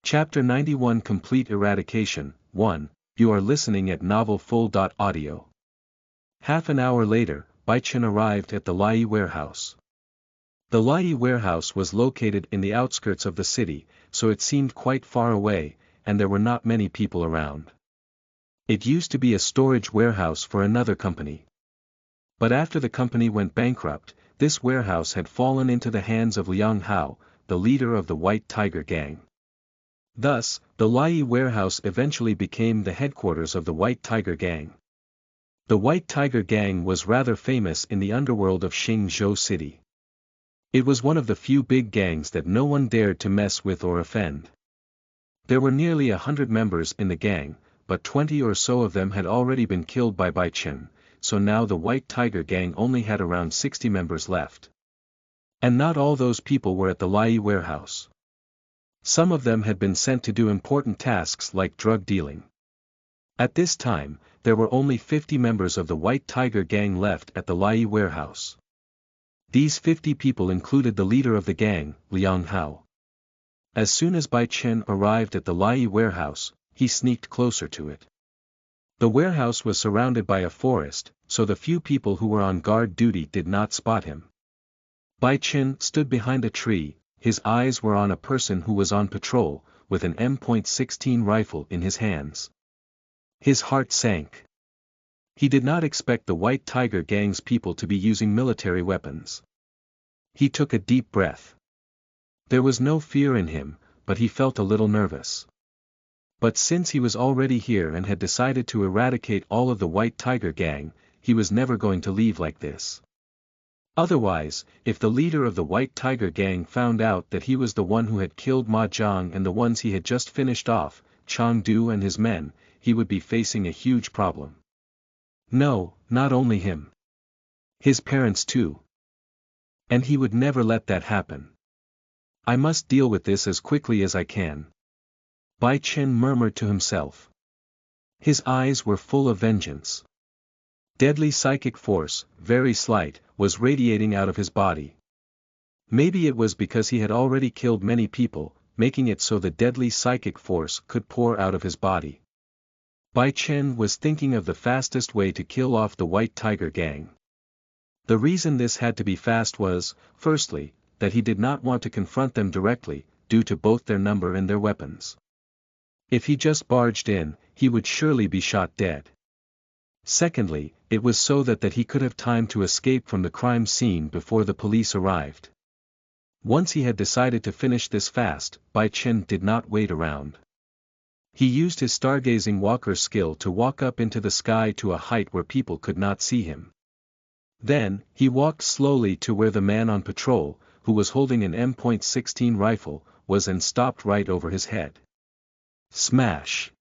Chapter 91 Complete Eradication. 1. You are listening at NovelFull.audio. Half an hour later, Bai Chen arrived at the Lai warehouse. The Lai warehouse was located in the outskirts of the city, so it seemed quite far away, and there were not many people around. It used to be a storage warehouse for another company. But after the company went bankrupt, this warehouse had fallen into the hands of Liang Hao, the leader of the White Tiger Gang. Thus, the Lai warehouse eventually became the headquarters of the White Tiger Gang. The White Tiger Gang was rather famous in the underworld of Xingzhou City. It was one of the few big gangs that no one dared to mess with or offend. There were nearly 100 members in the gang, but 20 or so of them had already been killed by Bai Chen, so now the White Tiger Gang only had around 60 members left. And not all those people were at the Lai warehouse. Some of them had been sent to do important tasks like drug dealing. At this time, there were only 50 members of the White Tiger Gang left at the Lai warehouse. These 50 people included the leader of the gang, Liang Hao. As soon as Bai Chen arrived at the Lai warehouse, he sneaked closer to it. The warehouse was surrounded by a forest, so the few people who were on guard duty did not spot him. Bai Chen stood behind a tree. His eyes were on a person who was on patrol, with an M.16 rifle in his hands. His heart sank. He did not expect the White Tiger Gang's people to be using military weapons. He took a deep breath. There was no fear in him, but he felt a little nervous. But since he was already here and had decided to eradicate all of the White Tiger Gang, he was never going to leave like this. Otherwise, if the leader of the White Tiger Gang found out that he was the one who had killed Ma Jiang and the ones he had just finished off, Chang Du and his men, he would be facing a huge problem. No, not only him. His parents too. And he would never let that happen. I must deal with this as quickly as I can. Bai Chen murmured to himself. His eyes were full of vengeance. Deadly psychic force, very slight, was radiating out of his body. Maybe it was because he had already killed many people, making it so the deadly psychic force could pour out of his body. Bai Chen was thinking of the fastest way to kill off the White Tiger Gang. The reason this had to be fast was, firstly, that he did not want to confront them directly, due to both their number and their weapons. If he just barged in, he would surely be shot dead. Secondly, it was so that he could have time to escape from the crime scene before the police arrived. Once he had decided to finish this fast, Bai Chen did not wait around. He used his stargazing walker skill to walk up into the sky to a height where people could not see him. Then, he walked slowly to where the man on patrol, who was holding an M.16 rifle, was and stopped right over his head. Smash!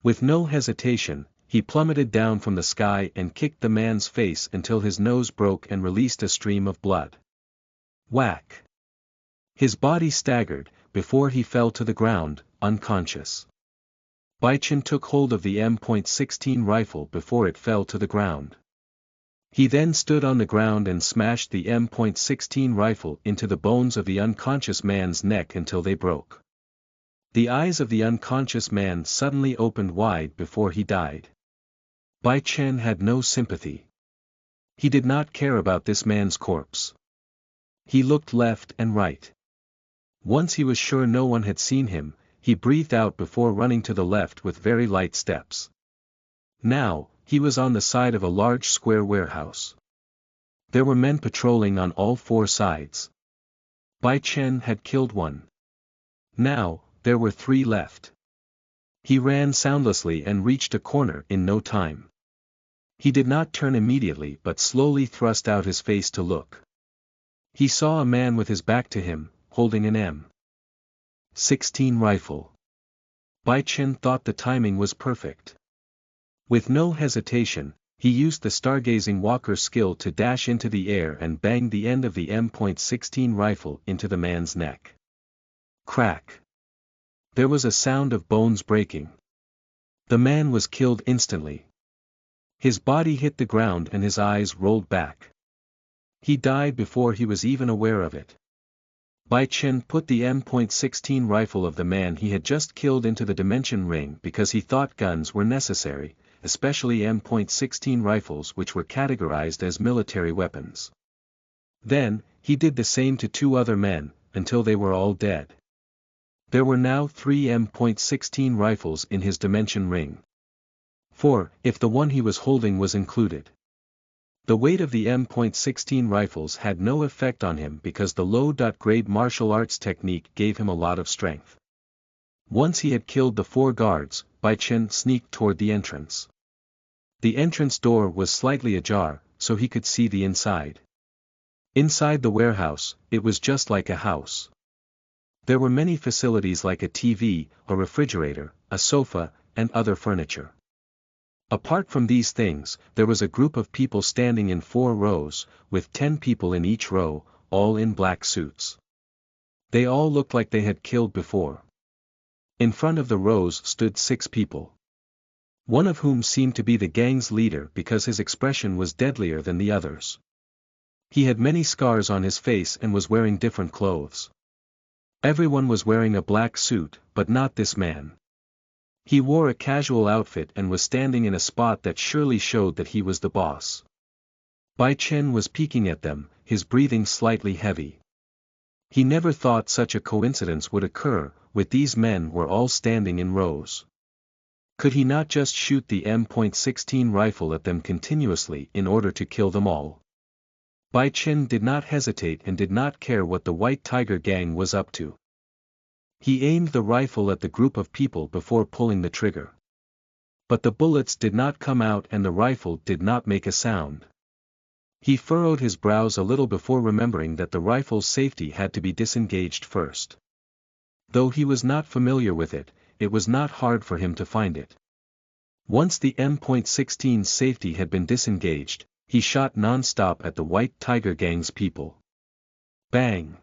With no hesitation, he plummeted down from the sky and kicked the man's face until his nose broke and released a stream of blood. Whack! His body staggered, before he fell to the ground, unconscious. Bai Chen took hold of the M.16 rifle before it fell to the ground. He then stood on the ground and smashed the M.16 rifle into the bones of the unconscious man's neck until they broke. The eyes of the unconscious man suddenly opened wide before he died. Bai Chen had no sympathy. He did not care about this man's corpse. He looked left and right. Once he was sure no one had seen him, he breathed out before running to the left with very light steps. Now, he was on the side of a large square warehouse. There were men patrolling on all four sides. Bai Chen had killed one. Now, there were 3 left. He ran soundlessly and reached a corner in no time. He did not turn immediately but slowly thrust out his face to look. He saw a man with his back to him, holding an M.16 rifle. Bai Chen thought the timing was perfect. With no hesitation, he used the stargazing walker skill to dash into the air and banged the end of the M.16 rifle into the man's neck. Crack! There was a sound of bones breaking. The man was killed instantly. His body hit the ground and his eyes rolled back. He died before he was even aware of it. Bai Chen put the M.16 rifle of the man he had just killed into the dimension ring because he thought guns were necessary, especially M.16 rifles which were categorized as military weapons. Then, he did the same to 2 other men, until they were all dead. There were now 3 M.16 rifles in his dimension ring. 4, if the one he was holding was included. The weight of the M.16 rifles had no effect on him because the low-grade martial arts technique gave him a lot of strength. Once he had killed the 4 guards, Bai Chen sneaked toward the entrance. The entrance door was slightly ajar, so he could see the inside. Inside the warehouse, it was just like a house. There were many facilities like a TV, a refrigerator, a sofa, and other furniture. Apart from these things, there was a group of people standing in 4 rows, with 10 people in each row, all in black suits. They all looked like they had killed before. In front of the rows stood 6 people. One of whom seemed to be the gang's leader because his expression was deadlier than the others. He had many scars on his face and was wearing different clothes. Everyone was wearing a black suit, but not this man. He wore a casual outfit and was standing in a spot that surely showed that he was the boss. Bai Chen was peeking at them, his breathing slightly heavy. He never thought such a coincidence would occur, with these men were all standing in rows. Could he not just shoot the M.16 rifle at them continuously in order to kill them all? Bai Chen did not hesitate and did not care what the White Tiger gang was up to. He aimed the rifle at the group of people before pulling the trigger. But the bullets did not come out and the rifle did not make a sound. He furrowed his brows a little before remembering that the rifle's safety had to be disengaged first. Though he was not familiar with it, it was not hard for him to find it. Once the M.16's safety had been disengaged, he shot non-stop at the White Tiger gang's people. Bang!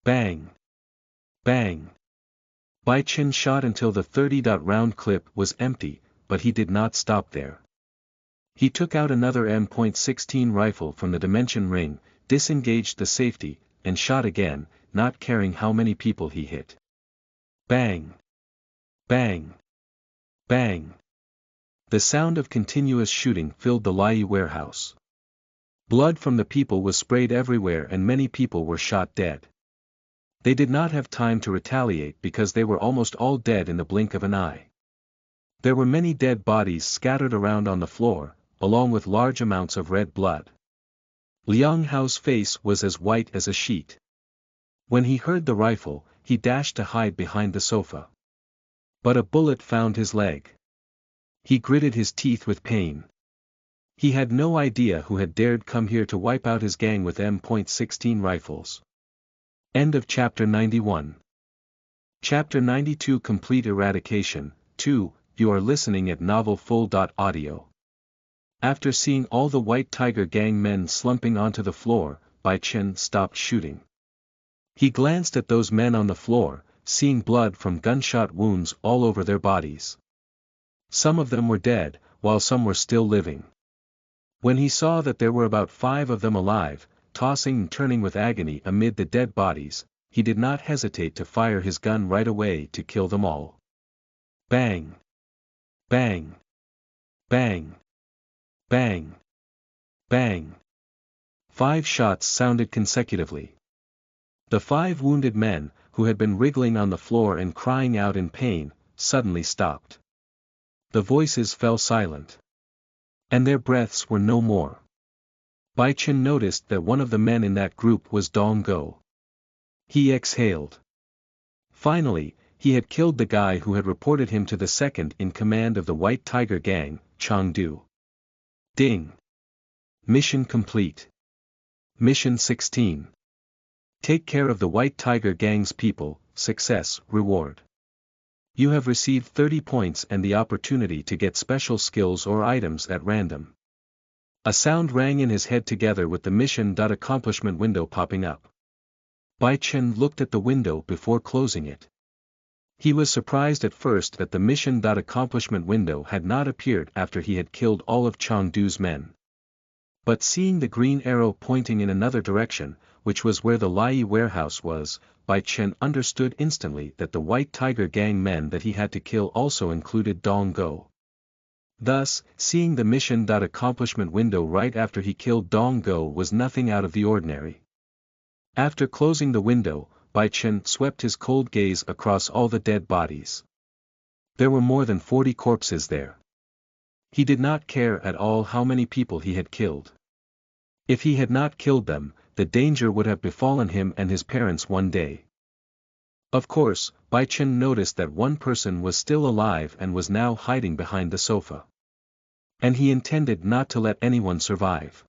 Bang! Bang! Bai Chen shot until the 30-round clip was empty, but he did not stop there. He took out another M.16 rifle from the dimension ring, disengaged the safety, and shot again, not caring how many people he hit. Bang! Bang! Bang! The sound of continuous shooting filled the Lai warehouse. Blood from the people was sprayed everywhere and many people were shot dead. They did not have time to retaliate because they were almost all dead in the blink of an eye. There were many dead bodies scattered around on the floor, along with large amounts of red blood. Liang Hao's face was as white as a sheet. When he heard the rifle, he dashed to hide behind the sofa. But a bullet found his leg. He gritted his teeth with pain. He had no idea who had dared come here to wipe out his gang with M.16 rifles. End of Chapter 91. Chapter 92 Complete Eradication. 2. You are listening at NovelFull.audio. After seeing all the White Tiger gang men slumping onto the floor, Bai Chen stopped shooting. He glanced at those men on the floor, seeing blood from gunshot wounds all over their bodies. Some of them were dead, while some were still living. When he saw that there were about 5 of them alive, tossing and turning with agony amid the dead bodies, he did not hesitate to fire his gun right away to kill them all. Bang! Bang! Bang! Bang! Bang! 5 shots sounded consecutively. The 5 wounded men, who had been wriggling on the floor and crying out in pain, suddenly stopped. The voices fell silent. And their breaths were no more. Bai Chen noticed that one of the men in that group was Dong Go. He exhaled. Finally, he had killed the guy who had reported him to the second in command of the White Tiger gang, Chang Du. Ding! Mission complete. Mission 16. Take care of the White Tiger gang's people, success, reward. You have received 30 points and the opportunity to get special skills or items at random. A sound rang in his head together with the mission.accomplishment window popping up. Bai Chen looked at the window before closing it. He was surprised at first that the mission.accomplishment window had not appeared after he had killed all of Chang Du's men. But seeing the green arrow pointing in another direction, which was where the Lai warehouse was, Bai Chen understood instantly that the White Tiger gang men that he had to kill also included Dong Go. Thus, seeing the mission accomplishment window right after he killed Dong Go was nothing out of the ordinary. After closing the window, Bai Chen swept his cold gaze across all the dead bodies. There were more than 40 corpses there. He did not care at all how many people he had killed. If he had not killed them, the danger would have befallen him and his parents one day. Of course, Bai Chen noticed that one person was still alive and was now hiding behind the sofa. And he intended not to let anyone survive.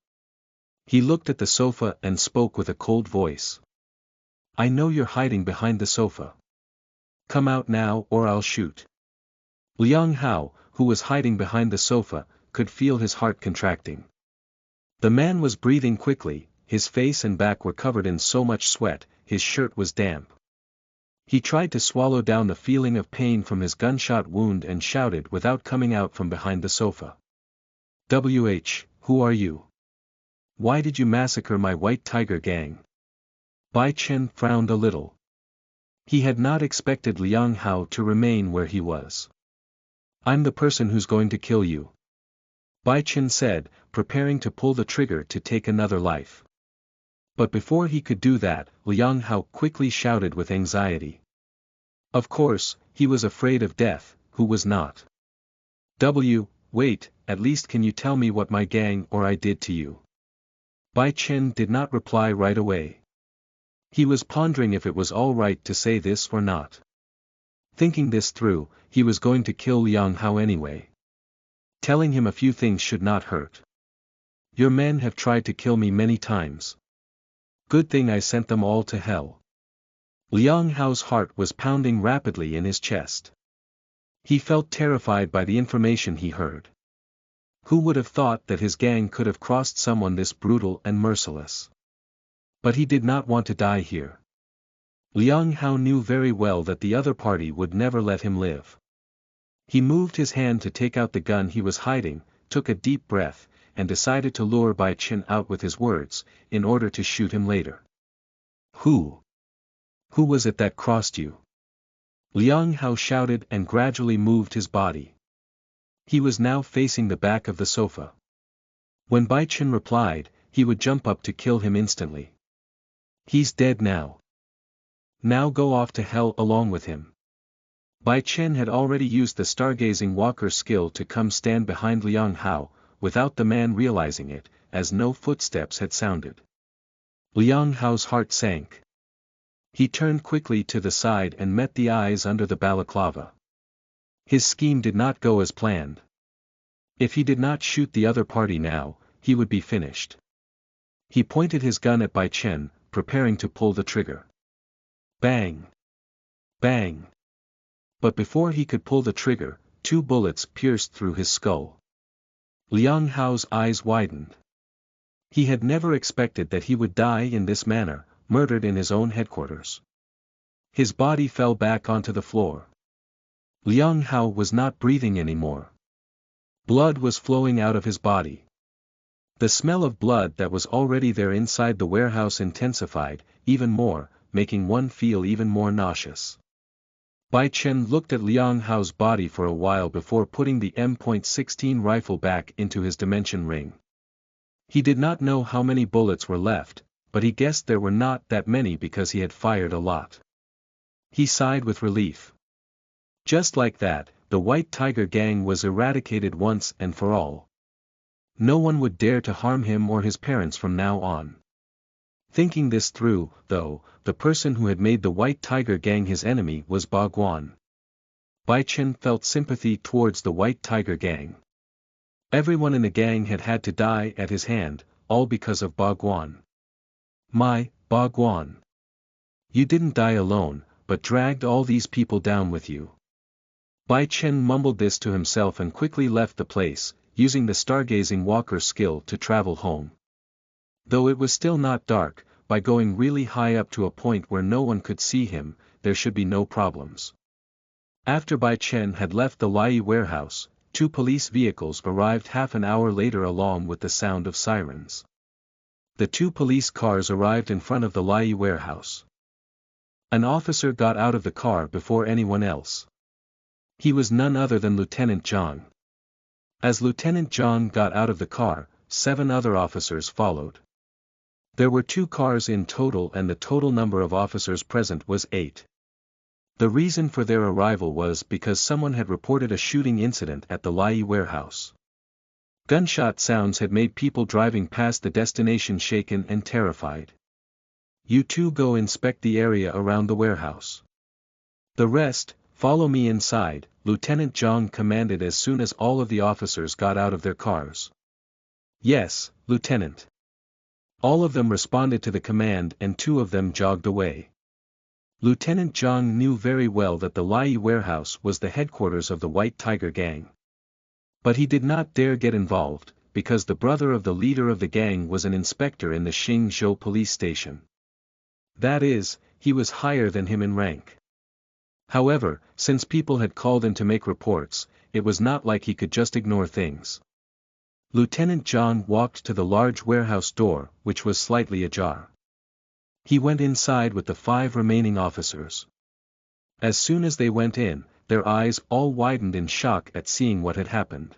He looked at the sofa and spoke with a cold voice. I know you're hiding behind the sofa. Come out now or I'll shoot. Liang Hao, who was hiding behind the sofa, could feel his heart contracting. The man was breathing quickly, his face and back were covered in so much sweat, his shirt was damp. He tried to swallow down the feeling of pain from his gunshot wound and shouted without coming out from behind the sofa. Who are you? Why did you massacre my White Tiger gang? Bai Chen frowned a little. He had not expected Liang Hao to remain where he was. I'm the person who's going to kill you. Bai Chen said, preparing to pull the trigger to take another life. But before he could do that, Liang Hao quickly shouted with anxiety. Of course, he was afraid of death, who was not? Wait, at least can you tell me what my gang or I did to you? Bai Chen did not reply right away. He was pondering if it was all right to say this or not. Thinking this through, he was going to kill Liang Hao anyway. Telling him a few things should not hurt. Your men have tried to kill me many times. Good thing I sent them all to hell. Liang Hao's heart was pounding rapidly in his chest. He felt terrified by the information he heard. Who would have thought that his gang could have crossed someone this brutal and merciless? But he did not want to die here. Liang Hao knew very well that the other party would never let him live. He moved his hand to take out the gun he was hiding, took a deep breath, and decided to lure Bai Chen out with his words, in order to shoot him later. Who was it that crossed you? Liang Hao shouted and gradually moved his body. He was now facing the back of the sofa. When Bai Chen replied, he would jump up to kill him instantly. He's dead now. Now go off to hell along with him. Bai Chen had already used the stargazing walker skill to come stand behind Liang Hao, without the man realizing it, as no footsteps had sounded. Liang Hao's heart sank. He turned quickly to the side and met the eyes under the balaclava. His scheme did not go as planned. If he did not shoot the other party now, he would be finished. He pointed his gun at Bai Chen, preparing to pull the trigger. Bang! Bang! But before he could pull the trigger, 2 bullets pierced through his skull. Liang Hao's eyes widened. He had never expected that he would die in this manner, murdered in his own headquarters. His body fell back onto the floor. Liang Hao was not breathing anymore. Blood was flowing out of his body. The smell of blood that was already there inside the warehouse intensified, even more, making one feel even more nauseous. Bai Chen looked at Liang Hao's body for a while before putting the M.16 rifle back into his dimension ring. He did not know how many bullets were left, but he guessed there were not that many because he had fired a lot. He sighed with relief. Just like that, the White Tiger gang was eradicated once and for all. No one would dare to harm him or his parents from now on. Thinking this through, though, the person who had made the White Tiger gang his enemy was Ba Guan. Bai Chen felt sympathy towards the White Tiger gang. Everyone in the gang had had to die at his hand, all because of Ba Guan. My, Ba Guan. You didn't die alone, but dragged all these people down with you. Bai Chen mumbled this to himself and quickly left the place, using the stargazing walker skill to travel home. Though it was still not dark, by going really high up to a point where no one could see him, there should be no problems. After Bai Chen had left the Lai warehouse, 2 police vehicles arrived half an hour later along with the sound of sirens. the two police cars arrived in front of the Lai warehouse. An officer got out of the car before anyone else. He was none other than Lieutenant Zhang. As Lieutenant Zhang got out of the car, 7 other officers followed. There were 2 cars in total and the total number of officers present was 8. The reason for their arrival was because someone had reported a shooting incident at the Lai warehouse. Gunshot sounds had made people driving past the destination shaken and terrified. You two go inspect the area around the warehouse. The rest, follow me inside, Lieutenant Zhang commanded as soon as all of the officers got out of their cars. Yes, Lieutenant. All of them responded to the command and 2 of them jogged away. Lieutenant Zhang knew very well that the Lai warehouse was the headquarters of the White Tiger gang. But he did not dare get involved, because the brother of the leader of the gang was an inspector in the Xingzhou police station. That is, he was higher than him in rank. However, since people had called in to make reports, it was not like he could just ignore things. Lieutenant Zhang walked to the large warehouse door, which was slightly ajar. He went inside with the 5 remaining officers. As soon as they went in, their eyes all widened in shock at seeing what had happened.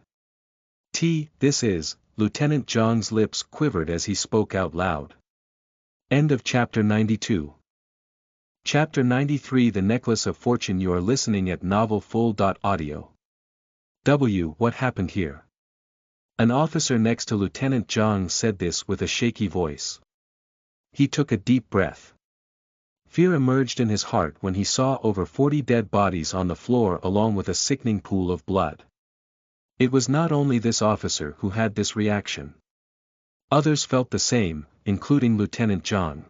This is, Lieutenant Zhang's lips quivered as he spoke out loud. End of Chapter 92. Chapter 93 The Necklace of Fortune. You are listening at novelfull.audio. What happened here? An officer next to Lieutenant Zhang said this with a shaky voice. He took a deep breath. Fear emerged in his heart when he saw over 40 dead bodies on the floor along with a sickening pool of blood. It was not only this officer who had this reaction. Others felt the same, including Lieutenant Zhang.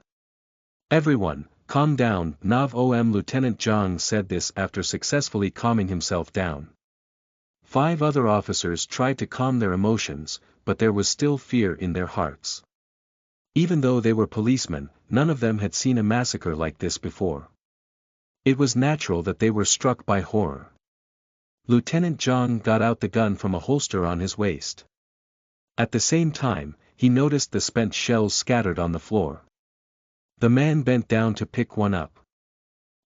Everyone, calm down, Lieutenant Zhang said this after successfully calming himself down. 5 other officers tried to calm their emotions, but there was still fear in their hearts. Even though they were policemen, none of them had seen a massacre like this before. It was natural that they were struck by horror. Lieutenant Zhang got out the gun from a holster on his waist. At the same time, he noticed the spent shells scattered on the floor. The man bent down to pick one up.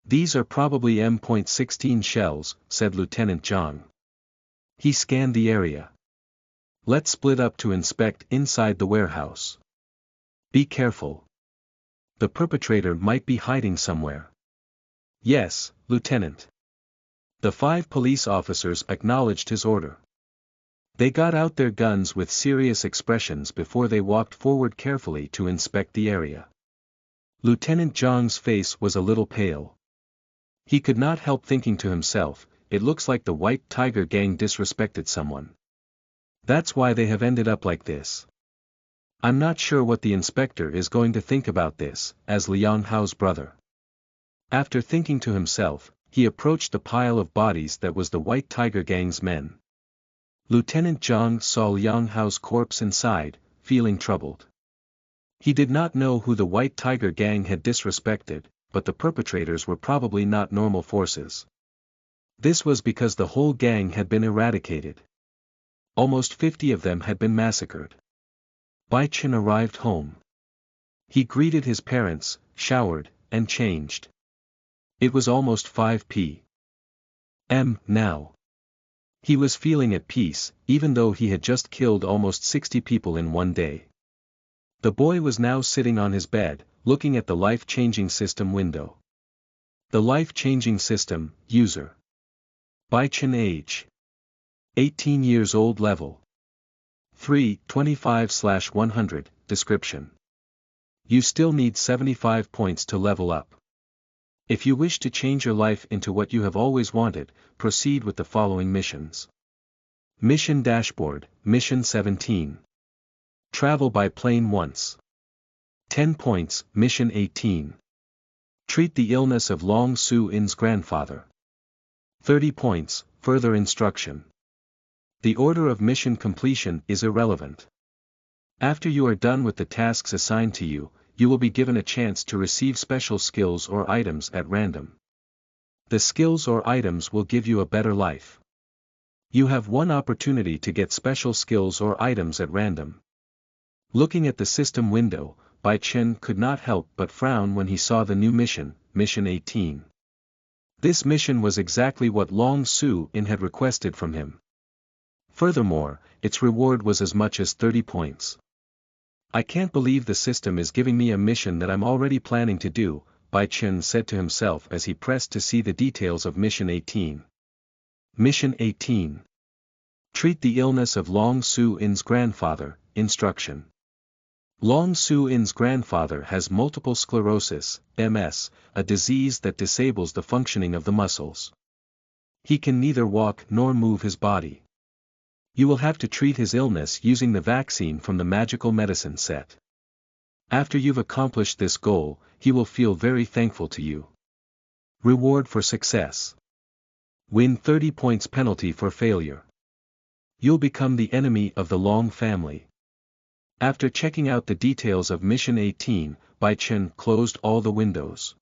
These are probably M.16 shells, said Lieutenant Zhang. He scanned the area. Let's split up to inspect inside the warehouse. Be careful. The perpetrator might be hiding somewhere. Yes, Lieutenant. The 5 police officers acknowledged his order. They got out their guns with serious expressions before they walked forward carefully to inspect the area. Lieutenant Zhang's face was a little pale. He could not help thinking to himself, it looks like the White Tiger gang disrespected someone. That's why they have ended up like this. I'm not sure what the inspector is going to think about this, as Liang Hao's brother. After thinking to himself, he approached the pile of bodies that was the White Tiger gang's men. Lieutenant Zhang saw Liang Hao's corpse inside, feeling troubled. He did not know who the White Tiger gang had disrespected, but the perpetrators were probably not normal forces. This was because the whole gang had been eradicated. Almost 50 of them had been massacred. Bai Chen arrived home. He greeted his parents, showered, and changed. It was almost 5 p.m. now. He was feeling at peace, even though he had just killed almost 60 people in one day. The boy was now sitting on his bed, looking at the life-changing system window. The life-changing system, user. Bai Chen age. 18 years old level. 325/100, description. You still need 75 points to level up. If you wish to change your life into what you have always wanted, proceed with the following missions. Mission Dashboard, Mission 17. Travel by plane once. 10 points, Mission 18. Treat the illness of Long Su-in's grandfather. 30 points, further instruction. The order of mission completion is irrelevant. After you are done with the tasks assigned to you, you will be given a chance to receive special skills or items at random. The skills or items will give you a better life. You have one opportunity to get special skills or items at random. Looking at the system window, Bai Chen could not help but frown when he saw the new mission, Mission 18. This mission was exactly what Long Su-in had requested from him. Furthermore, its reward was as much as 30 points. I can't believe the system is giving me a mission that I'm already planning to do, Bai Chen said to himself as he pressed to see the details of Mission 18. Mission 18. Treat the illness of Long Su-in's grandfather, instruction. Long Su-in's grandfather has multiple sclerosis, MS, a disease that disables the functioning of the muscles. He can neither walk nor move his body. You will have to treat his illness using the vaccine from the magical medicine set. After you've accomplished this goal, he will feel very thankful to you. Reward for success. Win 30 points penalty for failure. You'll become the enemy of the Long family. After checking out the details of Mission 18, Bai Chen closed all the windows.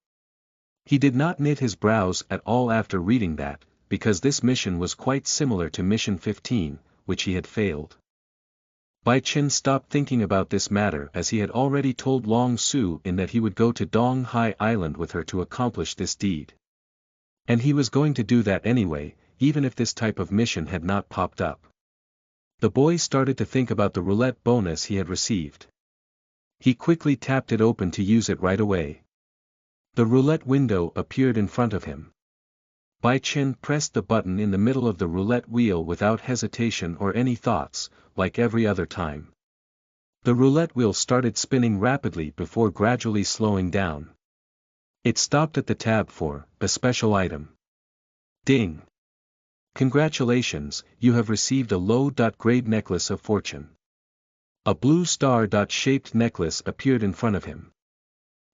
He did not knit his brows at all after reading that, because this mission was quite similar to Mission 15, which he had failed. Bai Chen stopped thinking about this matter as he had already told Long Su-in that he would go to Dong Hai Island with her to accomplish this deed. And he was going to do that anyway, even if this type of mission had not popped up. The boy started to think about the roulette bonus he had received. He quickly tapped it open to use it right away. The roulette window appeared in front of him. Bai Chen pressed the button in the middle of the roulette wheel without hesitation or any thoughts, like every other time. The roulette wheel started spinning rapidly before gradually slowing down. It stopped at the tab for a special item. Ding! Congratulations, you have received a low-grade necklace of fortune. A blue star-shaped necklace appeared in front of him.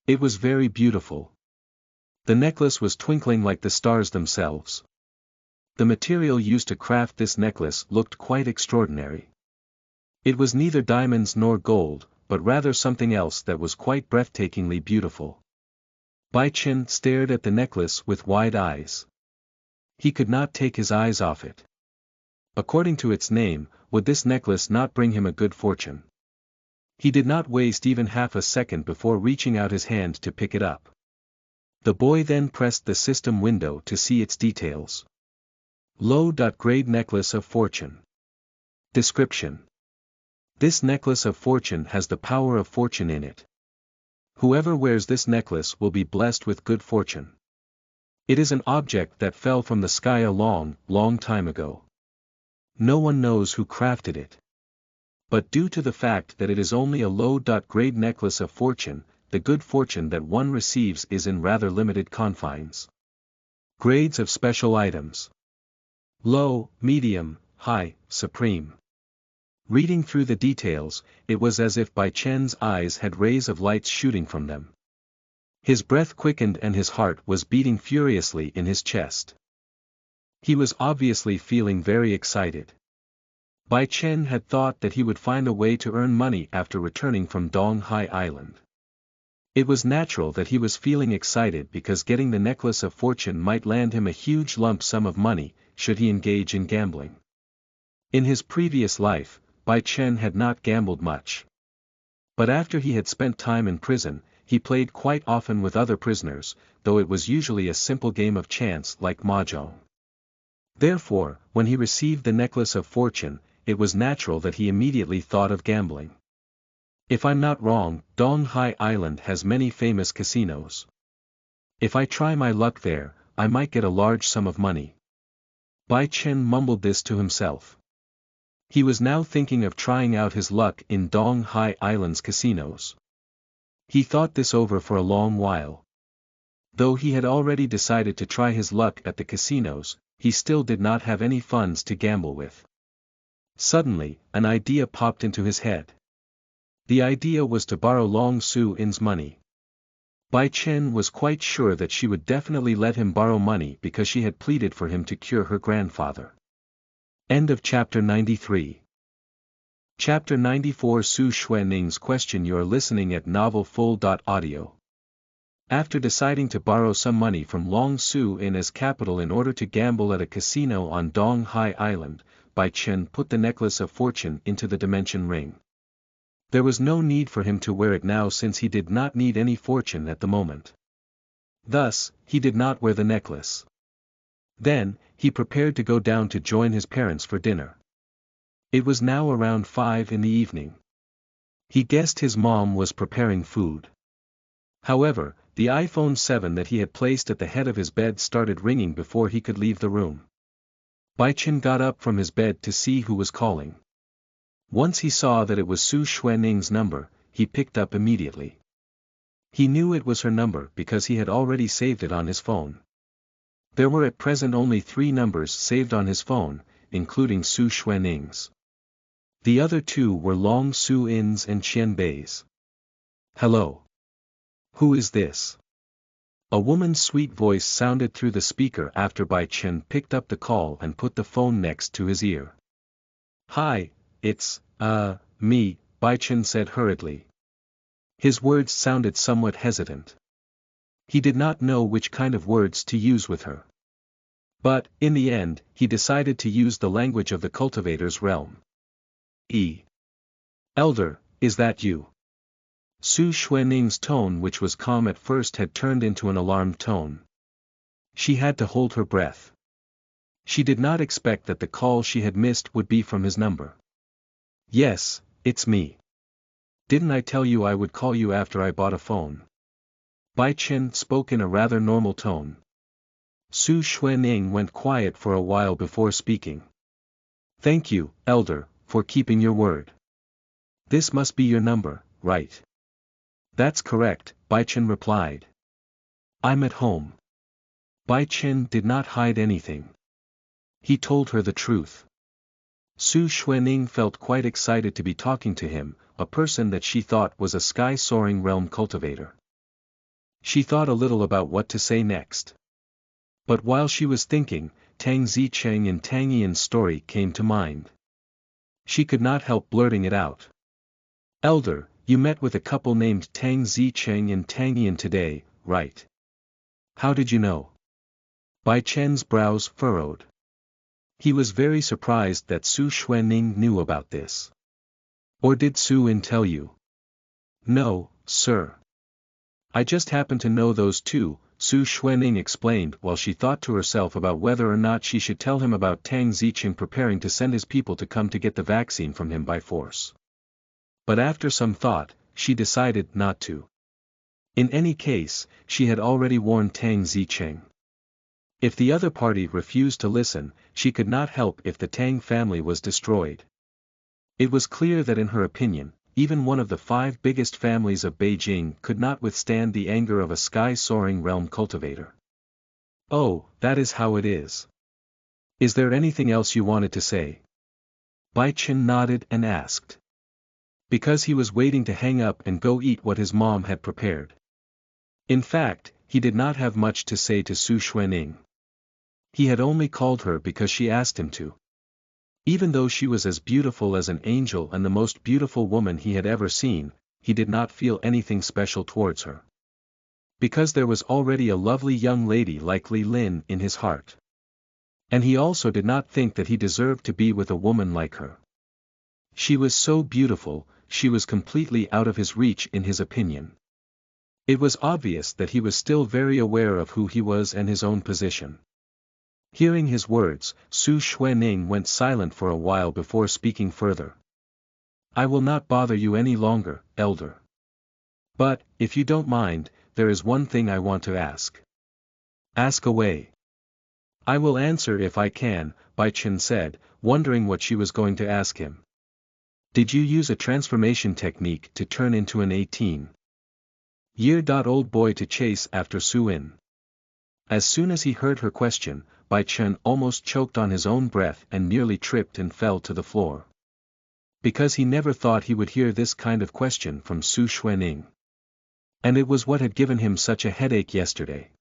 It was very beautiful. The necklace was twinkling like the stars themselves. The material used to craft this necklace looked quite extraordinary. It was neither diamonds nor gold, but rather something else that was quite breathtakingly beautiful. Bai Chen stared at the necklace with wide eyes. He could not take his eyes off it. According to its name, would this necklace not bring him a good fortune? He did not waste even half a second before reaching out his hand to pick it up. The boy then pressed the system window to see its details. Low-grade necklace of fortune. Description. This necklace of fortune has the power of fortune in it. Whoever wears this necklace will be blessed with good fortune. It is an object that fell from the sky a long, long time ago. No one knows who crafted it. But due to the fact that it is only a low-grade necklace of fortune, the good fortune that one receives is in rather limited confines. Grades of special items. Low, medium, high, supreme. Reading through the details, it was as if Bai Chen's eyes had rays of light shooting from them. His breath quickened and his heart was beating furiously in his chest. He was obviously feeling very excited. Bai Chen had thought that he would find a way to earn money after returning from Dong Hai Island. It was natural that he was feeling excited because getting the necklace of fortune might land him a huge lump sum of money, should he engage in gambling. In his previous life, Bai Chen had not gambled much. But after he had spent time in prison, he played quite often with other prisoners, though it was usually a simple game of chance like mahjong. Therefore, when he received the necklace of fortune, it was natural that he immediately thought of gambling. If I'm not wrong, Dong Hai Island has many famous casinos. If I try my luck there, I might get a large sum of money. Bai Chen mumbled this to himself. He was now thinking of trying out his luck in Dong Hai Island's casinos. He thought this over for a long while. Though he had already decided to try his luck at the casinos, he still did not have any funds to gamble with. Suddenly, an idea popped into his head. The idea was to borrow Long Su-in's money. Bai Chen was quite sure that she would definitely let him borrow money because she had pleaded for him to cure her grandfather. End of chapter 93. Chapter 94 Su Xuaning's question. You are listening at novelfull.audio. After deciding to borrow some money from Long Su-in as capital in order to gamble at a casino on Dong Hai Island, Bai Chen put the necklace of fortune into the dimension ring. There was no need for him to wear it now since he did not need any fortune at the moment. Thus, he did not wear the necklace. Then, he prepared to go down to join his parents for dinner. It was now around 5 in the evening. He guessed his mom was preparing food. However, the iPhone 7 that he had placed at the head of his bed started ringing before he could leave the room. Baichen got up from his bed to see who was calling. Once he saw that it was Su Xuaning's number, he picked up immediately. He knew it was her number because he had already saved it on his phone. There were at present only 3 numbers saved on his phone, including Su Xuaning's. The other 2 were Long Su In's and Qian Bei's. Hello. Who is this? A woman's sweet voice sounded through the speaker after Bai Chen picked up the call and put the phone next to his ear. Hi, it's, me, Bai Chen said hurriedly. His words sounded somewhat hesitant. He did not know which kind of words to use with her. But, in the end, he decided to use the language of the cultivator's realm. Elder, is that you? Su Xuaning's tone, which was calm at first, had turned into an alarmed tone. She had to hold her breath. She did not expect that the call she had missed would be from his number. Yes, it's me. Didn't I tell you I would call you after I bought a phone? Bai Chen spoke in a rather normal tone. Su Xuaning went quiet for a while before speaking. Thank you, Elder, for keeping your word. This must be your number, right? That's correct, Bai Chen replied. I'm at home. Bai Chen did not hide anything. He told her the truth. Su Xuaning felt quite excited to be talking to him, a person that she thought was a sky-soaring realm cultivator. She thought a little about what to say next. But while she was thinking, Tang Zicheng and Tang Yian's story came to mind. She could not help blurting it out. Elder, you met with a couple named Tang Zicheng and Tang Yian today, right? How did you know? Bai Chen's brows furrowed. He was very surprised that Su Xuaning knew about this. Or did Su In tell you? No, sir. I just happened to know those two, Su Xuaning explained while she thought to herself about whether or not she should tell him about Tang Zicheng preparing to send his people to come to get the vaccine from him by force. But after some thought, she decided not to. In any case, she had already warned Tang Zicheng. If the other party refused to listen, she could not help if the Tang family was destroyed. It was clear that in her opinion, even one of the 5 biggest families of Beijing could not withstand the anger of a sky-soaring realm cultivator. Oh, that is how it is. Is there anything else you wanted to say? Bai Chen nodded and asked. Because he was waiting to hang up and go eat what his mom had prepared. In fact, he did not have much to say to Su Xuaning. He had only called her because she asked him to. Even though she was as beautiful as an angel and the most beautiful woman he had ever seen, he did not feel anything special towards her. Because there was already a lovely young lady like Li Lin in his heart. And he also did not think that he deserved to be with a woman like her. She was so beautiful, she was completely out of his reach in his opinion. It was obvious that he was still very aware of who he was and his own position. Hearing his words, Su Xuaning went silent for a while before speaking further. I will not bother you any longer, Elder. But, if you don't mind, there is one thing I want to ask. Ask away. I will answer if I can, Bai Chen said, wondering what she was going to ask him. Did you use a transformation technique to turn into an 18-year-old boy to chase after Su In? As soon as he heard her question, Bai Chen almost choked on his own breath and nearly tripped and fell to the floor. Because he never thought he would hear this kind of question from Su Xuaning. And it was what had given him such a headache yesterday.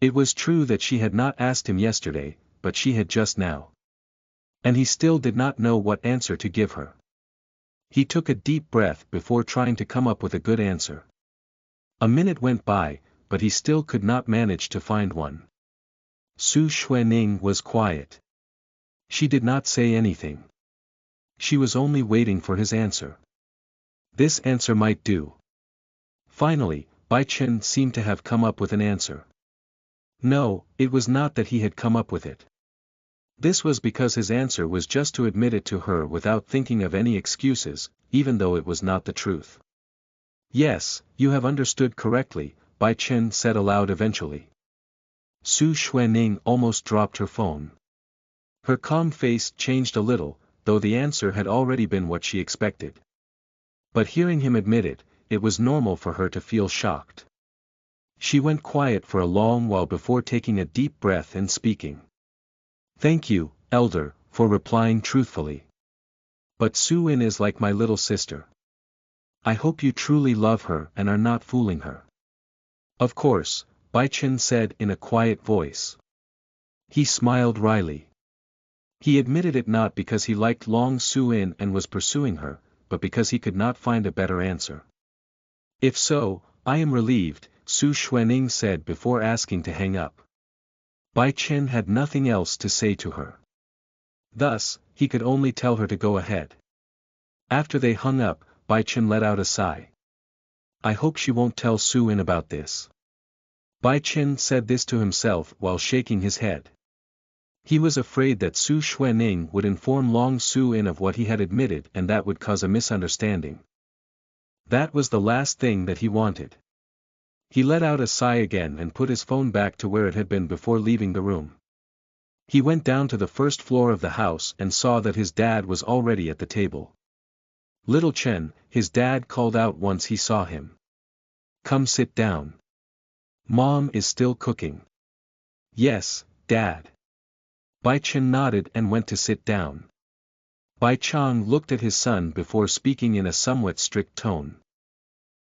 It was true that she had not asked him yesterday, but she had just now. And he still did not know what answer to give her. He took a deep breath before trying to come up with a good answer. A minute went by, but he still could not manage to find one. Su Xuaning was quiet. She did not say anything. She was only waiting for his answer. This answer might do. Finally, Bai Chen seemed to have come up with an answer. No, it was not that he had come up with it. This was because his answer was just to admit it to her without thinking of any excuses, even though it was not the truth. Yes, you have understood correctly, Bai Chen said aloud eventually. Su Xuening almost dropped her phone. Her calm face changed a little, though the answer had already been what she expected. But hearing him admit it was normal for her to feel shocked. She went quiet for a long while before taking a deep breath and speaking. Thank you, elder, for replying truthfully. But Su In is like my little sister. I hope you truly love her and are not fooling her. Of course, Bai Chen said in a quiet voice. He smiled wryly. He admitted it not because he liked Long Su In and was pursuing her, but because he could not find a better answer. If so, I am relieved, Su Xuening said before asking to hang up. Bai Chen had nothing else to say to her. Thus, he could only tell her to go ahead. After they hung up, Bai Chen let out a sigh. I hope she won't tell Su In about this. Bai Chen said this to himself while shaking his head. He was afraid that Su Xuening would inform Long Su In of what he had admitted and that would cause a misunderstanding. That was the last thing that he wanted. He let out a sigh again and put his phone back to where it had been before leaving the room. He went down to the first floor of the house and saw that his dad was already at the table. Little Chen, his dad called out once he saw him. Come sit down. Mom is still cooking. Yes, Dad. Bai Chen nodded and went to sit down. Bai Chang looked at his son before speaking in a somewhat strict tone.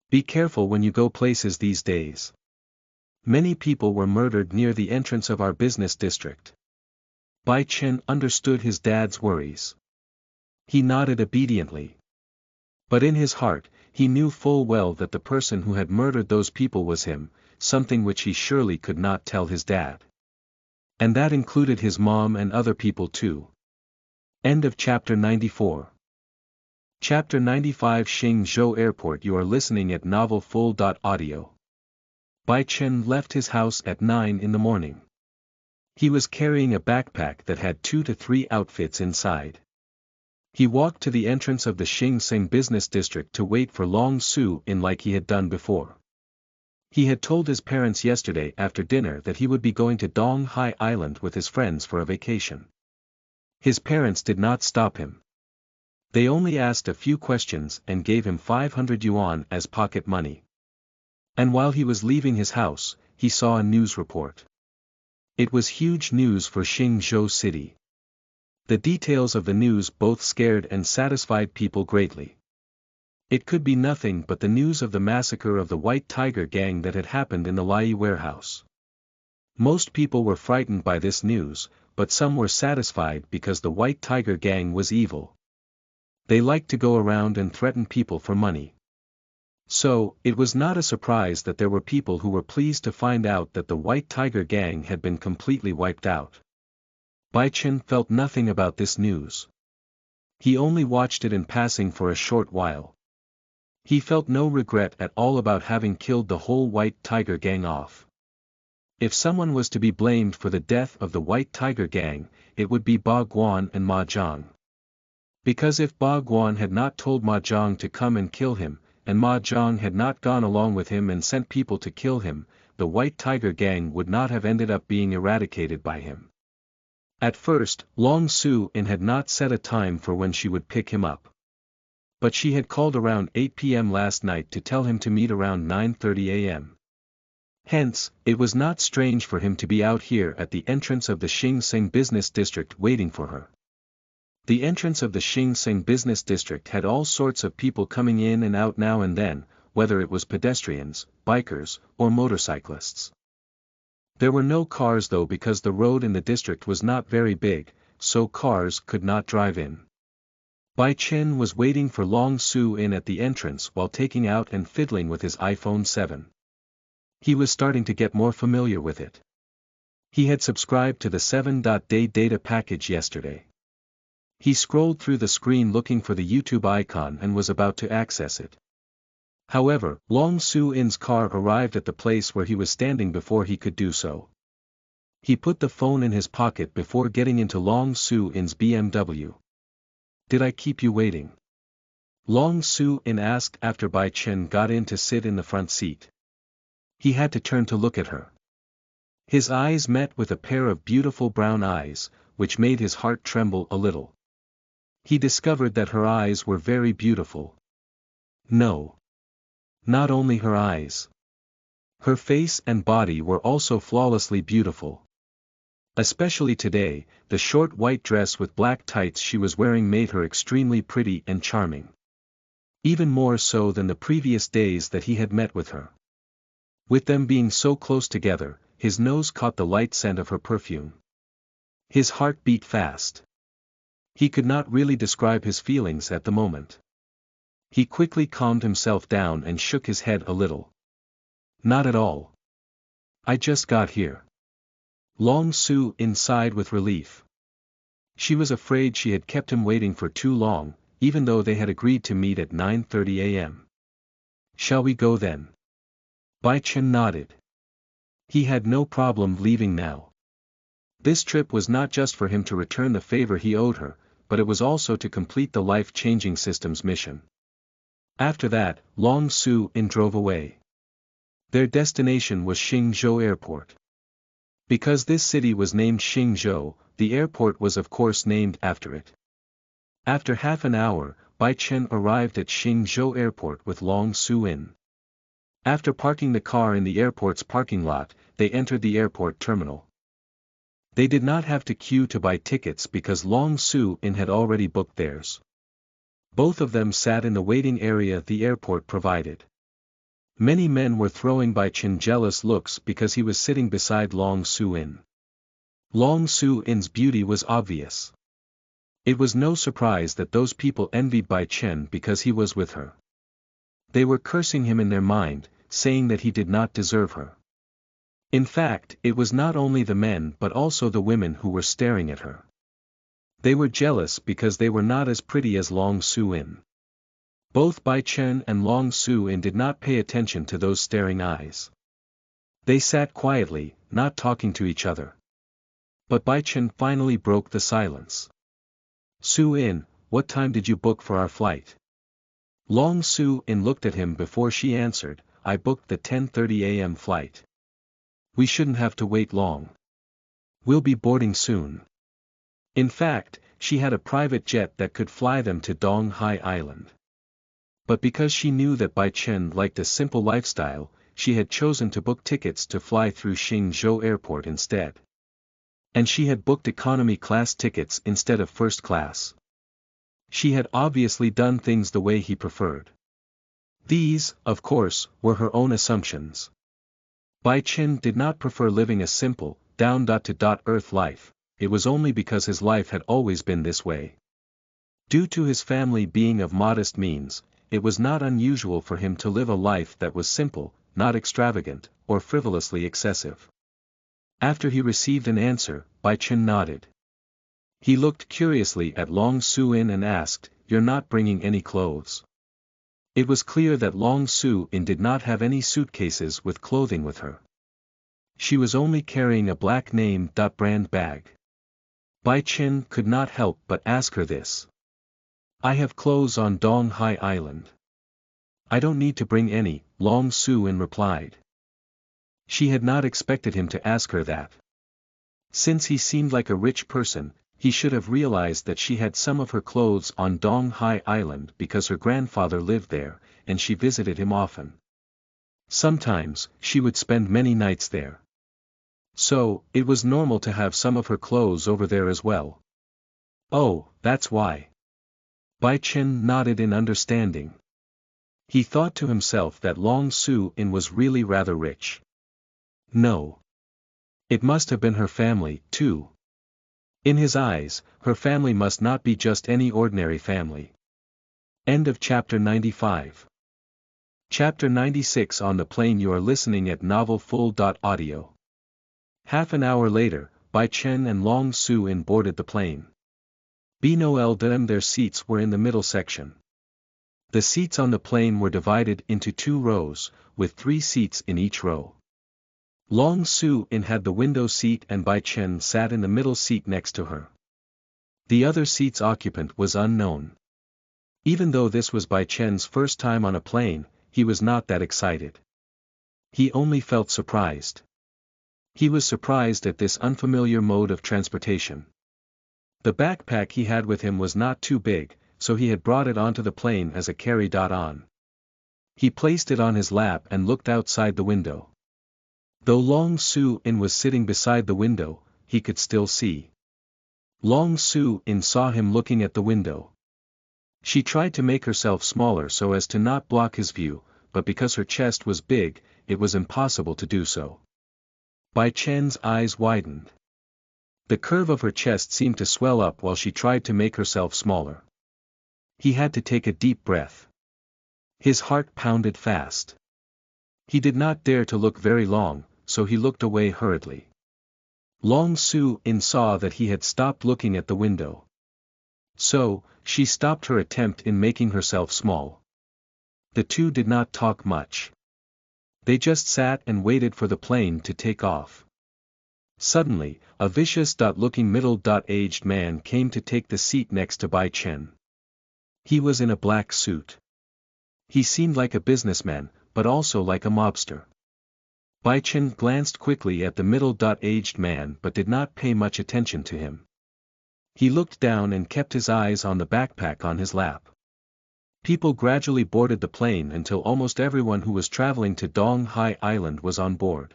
Be careful when you go places these days. Many people were murdered near the entrance of our business district. Bai Chen understood his dad's worries. He nodded obediently. But in his heart, he knew full well that the person who had murdered those people was him, something which he surely could not tell his dad. And that included his mom and other people too. End of chapter 94. Chapter 95 Xingzhou Airport. You are listening at novelfull.audio. Bai Chen left his house at 9 in the morning. He was carrying a backpack that had 2 to 3 outfits inside. He walked to the entrance of the Xingxing business district to wait for Long Su In like he had done before. He had told his parents yesterday after dinner that he would be going to Dong Hai Island with his friends for a vacation. His parents did not stop him. They only asked a few questions and gave him 500 yuan as pocket money. And while he was leaving his house, he saw a news report. It was huge news for Xingzhou City. The details of the news both scared and satisfied people greatly. It could be nothing but the news of the massacre of the White Tiger gang that had happened in the Lai warehouse. Most people were frightened by this news, but some were satisfied because the White Tiger gang was evil. They liked to go around and threaten people for money. So, it was not a surprise that there were people who were pleased to find out that the White Tiger gang had been completely wiped out. Bai Chen felt nothing about this news. He only watched it in passing for a short while. He felt no regret at all about having killed the whole White Tiger gang off. If someone was to be blamed for the death of the White Tiger gang, it would be Ba Guan and Ma Zhang. Because if Ba Guan had not told Ma Zhang to come and kill him, and Ma Zhang had not gone along with him and sent people to kill him, the White Tiger gang would not have ended up being eradicated by him. At first, Long Su In had not set a time for when she would pick him up. But she had called around 8 p.m. last night to tell him to meet around 9:30 a.m. Hence, it was not strange for him to be out here at the entrance of the Xingxing business district waiting for her. The entrance of the Xingxing business district had all sorts of people coming in and out now and then, whether it was pedestrians, bikers, or motorcyclists. There were no cars though because the road in the district was not very big, so cars could not drive in. Bai Chen was waiting for Long Su In at the entrance while taking out and fiddling with his iPhone 7. He was starting to get more familiar with it. He had subscribed to the 7-day data package yesterday. He scrolled through the screen looking for the YouTube icon and was about to access it. However, Long Su-in's car arrived at the place where he was standing before he could do so. He put the phone in his pocket before getting into Long Su-in's BMW. "Did I keep you waiting?" Long Su-in asked after Bai Chen got in to sit in the front seat. He had to turn to look at her. His eyes met with a pair of beautiful brown eyes, which made his heart tremble a little. He discovered that her eyes were very beautiful. No. Not only her eyes. Her face and body were also flawlessly beautiful. Especially today, the short white dress with black tights she was wearing made her extremely pretty and charming. Even more so than the previous days that he had met with her. With them being so close together, his nose caught the light scent of her perfume. His heart beat fast. He could not really describe his feelings at the moment. He quickly calmed himself down and shook his head a little. "Not at all. I just got here." Long Su-in sighed with relief. She was afraid she had kept him waiting for too long, even though they had agreed to meet at 9:30 a.m. "Shall we go then?" Bai Chen nodded. He had no problem leaving now. This trip was not just for him to return the favor he owed her, but it was also to complete the life-changing systems mission. After that, Long Su-in drove away. Their destination was Xingzhou Airport. Because this city was named Xingzhou, the airport was of course named after it. After half an hour, Bai Chen arrived at Xingzhou Airport with Long Su-in. After parking the car in the airport's parking lot, they entered the airport terminal. They did not have to queue to buy tickets because Long Su-in had already booked theirs. Both of them sat in the waiting area the airport provided. Many men were throwing Bai Chen jealous looks because he was sitting beside Long Su-in. Long Su-in's beauty was obvious. It was no surprise that those people envied Bai Chen because he was with her. They were cursing him in their mind, saying that he did not deserve her. In fact, it was not only the men but also the women who were staring at her. They were jealous because they were not as pretty as Long Su-in. Both Bai Chen and Long Su-in did not pay attention to those staring eyes. They sat quietly, not talking to each other. But Bai Chen finally broke the silence. "Su-in, what time did you book for our flight?" Long Su-in looked at him before she answered, "I booked the 10:30 a.m. flight. We shouldn't have to wait long. We'll be boarding soon." In fact, she had a private jet that could fly them to Donghai Island. But because she knew that Bai Chen liked a simple lifestyle, she had chosen to book tickets to fly through Xingzhou Airport instead. And she had booked economy class tickets instead of first class. She had obviously done things the way he preferred. These, of course, were her own assumptions. Bai Chen did not prefer living a simple, down-to-earth life, it was only because his life had always been this way. Due to his family being of modest means, it was not unusual for him to live a life that was simple, not extravagant, or frivolously excessive. After he received an answer, Bai Chen nodded. He looked curiously at Long Su-in and asked, "You're not bringing any clothes?" It was clear that Long Su-in did not have any suitcases with clothing with her. She was only carrying a black name-brand bag. Bai Chen could not help but ask her this. "I have clothes on Donghai Island. I don't need to bring any," Long Su-in replied. She had not expected him to ask her that. Since he seemed like a rich person, he should have realized that she had some of her clothes on Donghai Island because her grandfather lived there, and she visited him often. Sometimes, she would spend many nights there. So, it was normal to have some of her clothes over there as well. "Oh, that's why." Bai Chen nodded in understanding. He thought to himself that Long Su-in was really rather rich. No. It must have been her family, too. In his eyes, her family must not be just any ordinary family. End of chapter 95. Chapter 96. On the plane. You are listening at novelfull.audio. Half an hour later, Bai Chen and Long Su-in boarded the plane. Their seats were in the middle section. The seats on the plane were divided into 2 rows, with 3 seats in each row. Long Su-in had the window seat and Bai Chen sat in the middle seat next to her. The other seat's occupant was unknown. Even though this was Bai Chen's first time on a plane, he was not that excited. He only felt surprised. He was surprised at this unfamiliar mode of transportation. The backpack he had with him was not too big, so he had brought it onto the plane as a carry-on. He placed it on his lap and looked outside the window. Though Long Su-in was sitting beside the window, he could still see. Long Su-in saw him looking at the window. She tried to make herself smaller so as to not block his view, but because her chest was big, it was impossible to do so. Bai Chen's eyes widened. The curve of her chest seemed to swell up while she tried to make herself smaller. He had to take a deep breath. His heart pounded fast. He did not dare to look very long, so he looked away hurriedly. Long Su-in saw that he had stopped looking at the window. So, she stopped her attempt in making herself small. The two did not talk much. They just sat and waited for the plane to take off. Suddenly, a vicious-looking middle-aged man came to take the seat next to Bai Chen. He was in a black suit. He seemed like a businessman, but also like a mobster. Bai Chen glanced quickly at the middle-aged man but did not pay much attention to him. He looked down and kept his eyes on the backpack on his lap. People gradually boarded the plane until almost everyone who was traveling to Dong Hai Island was on board.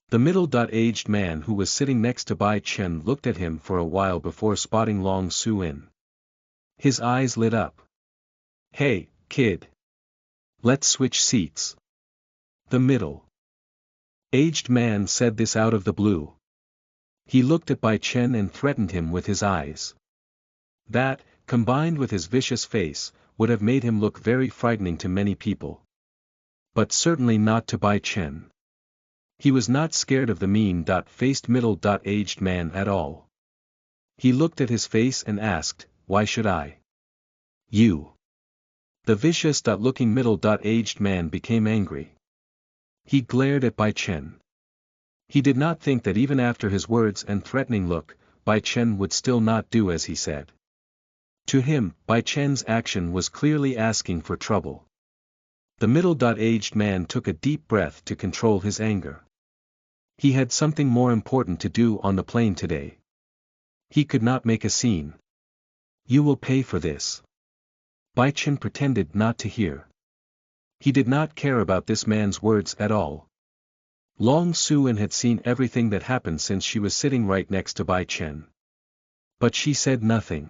The middle-aged man who was sitting next to Bai Chen looked at him for a while before spotting Long Su-in. His eyes lit up. "Hey, kid. Let's switch seats." The middle-aged man said this out of the blue. He looked at Bai Chen and threatened him with his eyes. That, combined with his vicious face, would have made him look very frightening to many people. But certainly not to Bai Chen. He was not scared of the mean-faced middle-aged man at all. He looked at his face and asked, "Why should I?" "You." The vicious-looking middle-aged man became angry. He glared at Bai Chen. He did not think that even after his words and threatening look, Bai Chen would still not do as he said. To him, Bai Chen's action was clearly asking for trouble. The middle-aged man took a deep breath to control his anger. He had something more important to do on the plane today. He could not make a scene. "You will pay for this." Bai Chen pretended not to hear. He did not care about this man's words at all. Long Su-in had seen everything that happened since she was sitting right next to Bai Chen. But she said nothing.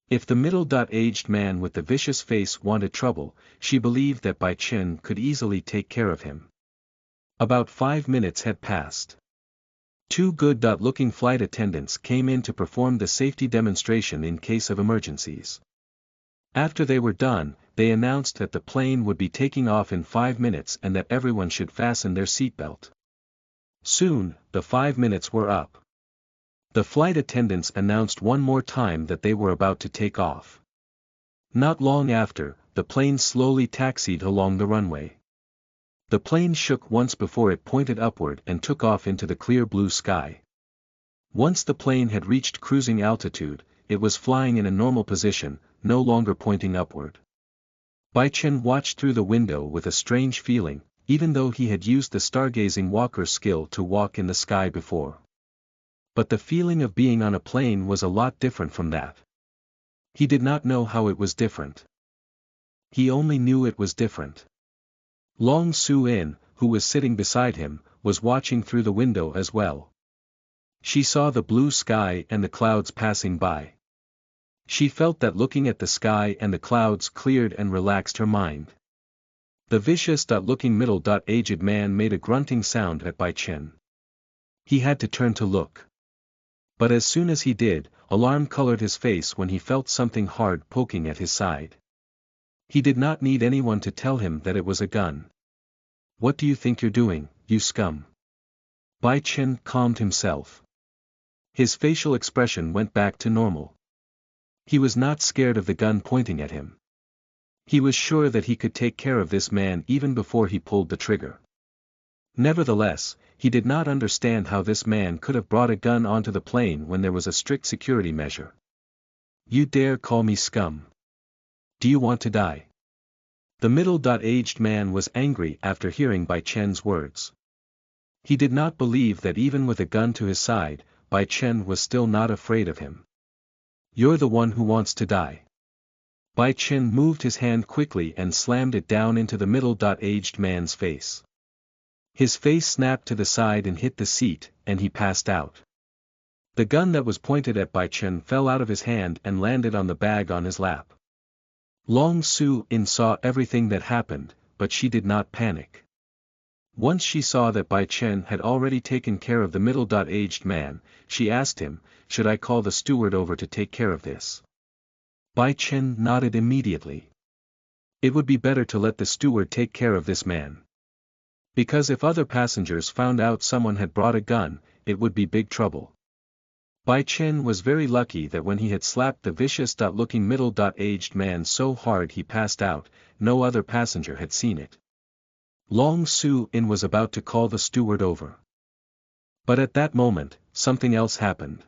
If the middle-aged man with the vicious face wanted trouble, she believed that Bai Chen could easily take care of him. About 5 minutes had passed. 2 good-looking flight attendants came in to perform the safety demonstration in case of emergencies. After they were done, they announced that the plane would be taking off in 5 minutes and that everyone should fasten their seatbelt. Soon, the 5 minutes were up. The flight attendants announced one more time that they were about to take off. Not long after, the plane slowly taxied along the runway. The plane shook once before it pointed upward and took off into the clear blue sky. Once the plane had reached cruising altitude, it was flying in a normal position, no longer pointing upward. Bai Chen watched through the window with a strange feeling, even though he had used the stargazing walker skill to walk in the sky before. But the feeling of being on a plane was a lot different from that. He did not know how it was different. He only knew it was different. Long Su-in, who was sitting beside him, was watching through the window as well. She saw the blue sky and the clouds passing by. She felt that looking at the sky and the clouds cleared and relaxed her mind. The vicious-looking middle-aged man made a grunting sound at Bai Chen. He had to turn to look. But as soon as he did, alarm colored his face when he felt something hard poking at his side. He did not need anyone to tell him that it was a gun. "What do you think you're doing, you scum?" Bai Chen calmed himself. His facial expression went back to normal. He was not scared of the gun pointing at him. He was sure that he could take care of this man even before he pulled the trigger. Nevertheless, he did not understand how this man could have brought a gun onto the plane when there was a strict security measure. You dare call me scum? Do you want to die? The middle-aged man was angry after hearing Bai Chen's words. He did not believe that even with a gun to his side, Bai Chen was still not afraid of him. You're the one who wants to die. Bai Chen moved his hand quickly and slammed it down into the middle-aged man's face. His face snapped to the side and hit the seat, and he passed out. The gun that was pointed at Bai Chen fell out of his hand and landed on the bag on his lap. Long Su-in saw everything that happened, but she did not panic. Once she saw that Bai Chen had already taken care of the middle-aged man, she asked him, "Should I call the steward over to take care of this?" Bai Chen nodded immediately. It would be better to let the steward take care of this man. Because if other passengers found out someone had brought a gun, it would be big trouble. Bai Chen was very lucky that when he had slapped the vicious-looking middle-aged man so hard he passed out, no other passenger had seen it. Long Su-in was about to call the steward over. But at that moment, something else happened.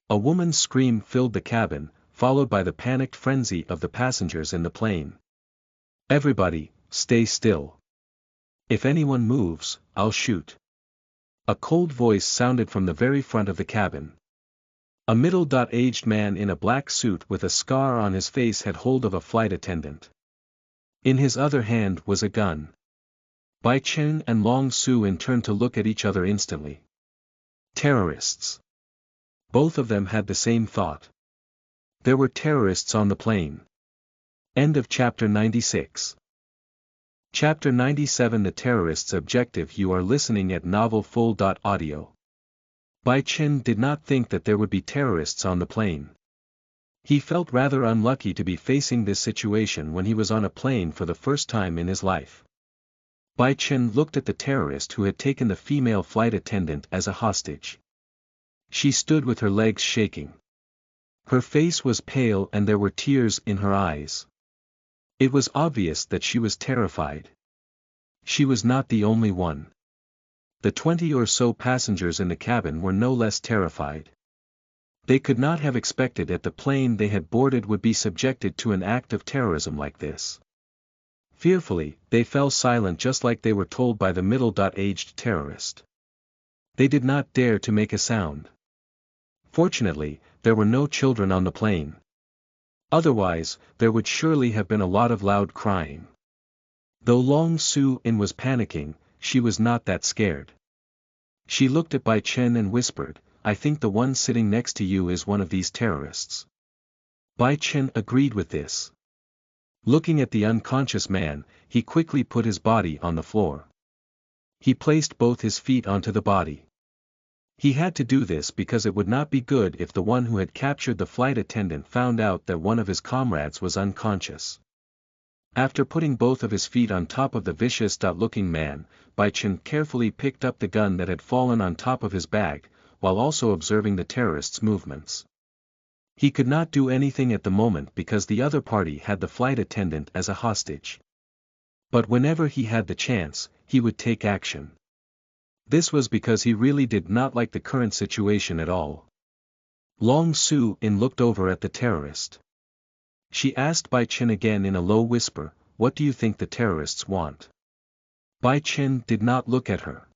A woman's scream filled the cabin, followed by the panicked frenzy of the passengers in the plane. Everybody, stay still. If anyone moves, I'll shoot. A cold voice sounded from the very front of the cabin. A middle-aged man in a black suit with a scar on his face had hold of a flight attendant. In his other hand was a gun. Bai Chen and Long Su-in turned to look at each other instantly. Terrorists. Both of them had the same thought. There were terrorists on the plane. End of Chapter 96. Chapter 97 The Terrorists' Objective. You are listening at NovelFull.audio. Bai Chen did not think that there would be terrorists on the plane. He felt rather unlucky to be facing this situation when he was on a plane for the first time in his life. Bai Chen looked at the terrorist who had taken the female flight attendant as a hostage. She stood with her legs shaking. Her face was pale and there were tears in her eyes. It was obvious that she was terrified. She was not the only one. The 20 or so passengers in the cabin were no less terrified. They could not have expected that the plane they had boarded would be subjected to an act of terrorism like this. Fearfully, they fell silent just like they were told by the middle-aged terrorist. They did not dare to make a sound. Fortunately, there were no children on the plane. Otherwise, there would surely have been a lot of loud crying. Though Long Su-in was panicking, she was not that scared. She looked at Bai Chen and whispered, "I think the one sitting next to you is one of these terrorists." Bai Chen agreed with this. Looking at the unconscious man, he quickly put his body on the floor. He placed both his feet onto the body. He had to do this because it would not be good if the one who had captured the flight attendant found out that one of his comrades was unconscious. After putting both of his feet on top of the vicious-looking man, Bai Chen carefully picked up the gun that had fallen on top of his bag, while also observing the terrorist's movements. He could not do anything at the moment because the other party had the flight attendant as a hostage. But whenever he had the chance, he would take action. This was because he really did not like the current situation at all. Long Su-in looked over at the terrorist. She asked Bai Chen again in a low whisper, "What do you think the terrorists want?" Bai Chen did not look at her.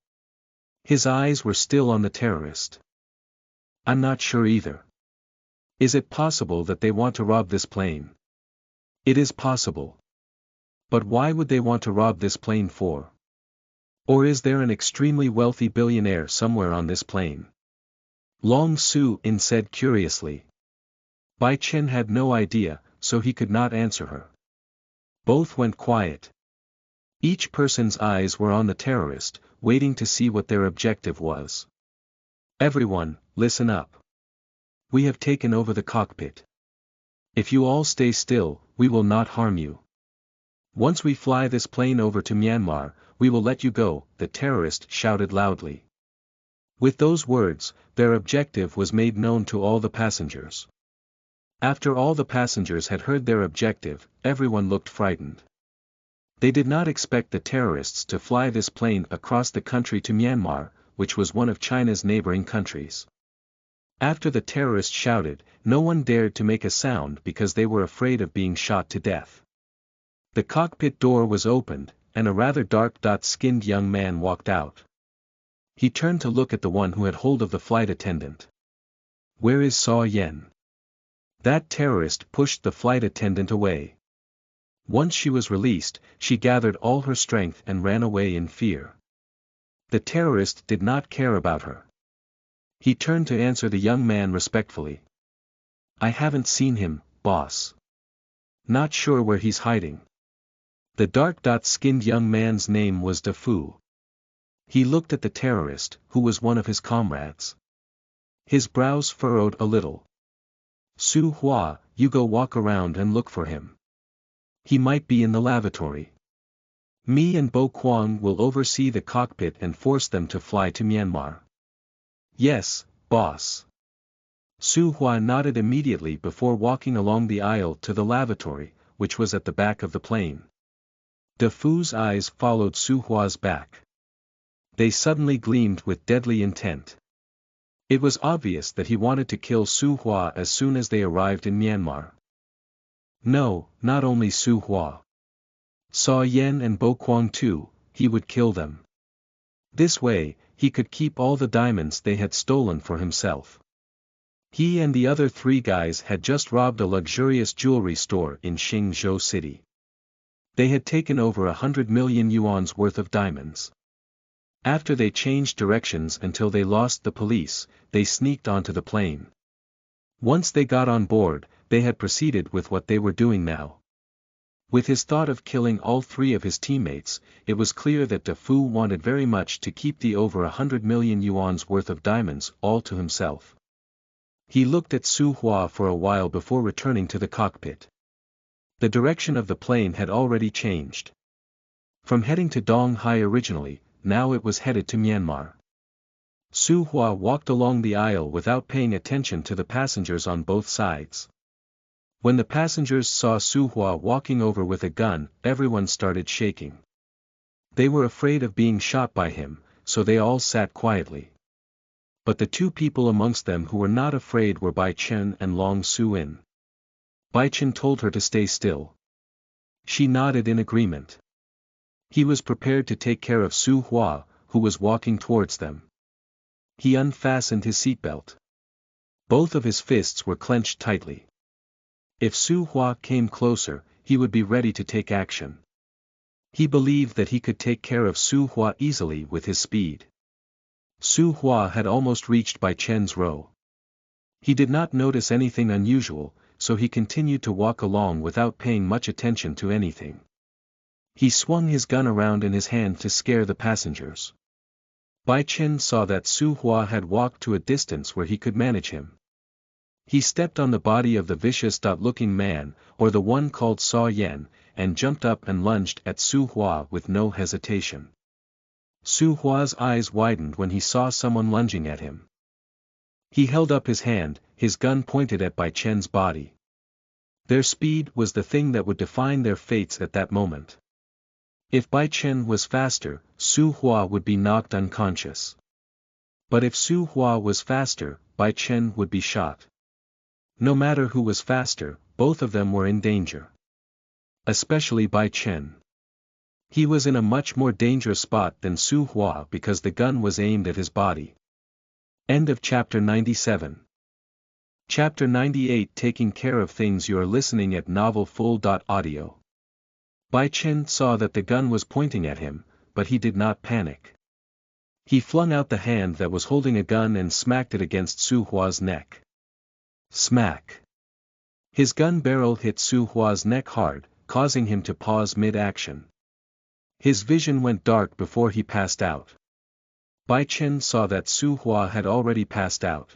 His eyes were still on the terrorist. "I'm not sure either. Is it possible that they want to rob this plane?" "It is possible. But why would they want to rob this plane for? Or is there an extremely wealthy billionaire somewhere on this plane?" Long Su-in said curiously. Bai Chen had no idea, so he could not answer her. Both went quiet. Each person's eyes were on the terrorist, waiting to see what their objective was. "Everyone, listen up. We have taken over the cockpit. If you all stay still, we will not harm you. Once we fly this plane over to Myanmar, we will let you go," the terrorist shouted loudly. With those words, their objective was made known to all the passengers. After all the passengers had heard their objective, everyone looked frightened. They did not expect the terrorists to fly this plane across the country to Myanmar, which was one of China's neighboring countries. After the terrorists shouted, no one dared to make a sound because they were afraid of being shot to death. The cockpit door was opened, and a rather dark-skinned young man walked out. He turned to look at the one who had hold of the flight attendant. "Where is Saw Yen?" That terrorist pushed the flight attendant away. Once she was released, she gathered all her strength and ran away in fear. The terrorist did not care about her. He turned to answer the young man respectfully. "I haven't seen him, boss. Not sure where he's hiding." The dark-skinned young man's name was Da Fu. He looked at the terrorist, who was one of his comrades. His brows furrowed a little. "Su Hua, you go walk around and look for him. He might be in the lavatory. Me and Bo Kwang will oversee the cockpit and force them to fly to Myanmar." "Yes, boss." Su Hua nodded immediately before walking along the aisle to the lavatory, which was at the back of the plane. Da Fu's eyes followed Su Hua's back. They suddenly gleamed with deadly intent. It was obvious that he wanted to kill Su Hua as soon as they arrived in Myanmar. No, not only Su Hua. Saw Yen and Bo Kwang too, he would kill them. This way, he could keep all the diamonds they had stolen for himself. He and the other 3 guys had just robbed a luxurious jewelry store in Xingzhou City. They had taken over 100 million yuan's worth of diamonds. After they changed directions until they lost the police, they sneaked onto the plane. Once they got on board, they had proceeded with what they were doing now. With his thought of killing all 3 of his teammates, it was clear that Da Fu wanted very much to keep the over 100 million yuan's worth of diamonds all to himself. He looked at Su Hua for a while before returning to the cockpit. The direction of the plane had already changed. From heading to Dong Hai originally, now it was headed to Myanmar. Su Hua walked along the aisle without paying attention to the passengers on both sides. When the passengers saw Su Hua walking over with a gun, everyone started shaking. They were afraid of being shot by him, so they all sat quietly. But the 2 people amongst them who were not afraid were Bai Chen and Long Su-in. Bai Chen told her to stay still. She nodded in agreement. He was prepared to take care of Su Hua, who was walking towards them. He unfastened his seatbelt. Both of his fists were clenched tightly. If Su Hua came closer, he would be ready to take action. He believed that he could take care of Su Hua easily with his speed. Su Hua had almost reached Bai Chen's row. He did not notice anything unusual, so he continued to walk along without paying much attention to anything. He swung his gun around in his hand to scare the passengers. Bai Chen saw that Su Hua had walked to a distance where he could manage him. He stepped on the body of the vicious-looking man, or the one called Saw Yen, and jumped up and lunged at Su Hua with no hesitation. Su Hua's eyes widened when he saw someone lunging at him. He held up his hand, his gun pointed at Bai Chen's body. Their speed was the thing that would define their fates at that moment. If Bai Chen was faster, Su Hua would be knocked unconscious. But if Su Hua was faster, Bai Chen would be shot. No matter who was faster, both of them were in danger. Especially Bai Chen. He was in a much more dangerous spot than Su Hua because the gun was aimed at his body. End of Chapter 97. Chapter 98. Taking care of things. You are listening at novelfull.audio. Bai Chen saw that the gun was pointing at him, but he did not panic. He flung out the hand that was holding a gun and smacked it against Su Hua's neck. Smack! His gun barrel hit Su Hua's neck hard, causing him to pause mid-action. His vision went dark before he passed out. Bai Chen saw that Su Hua had already passed out.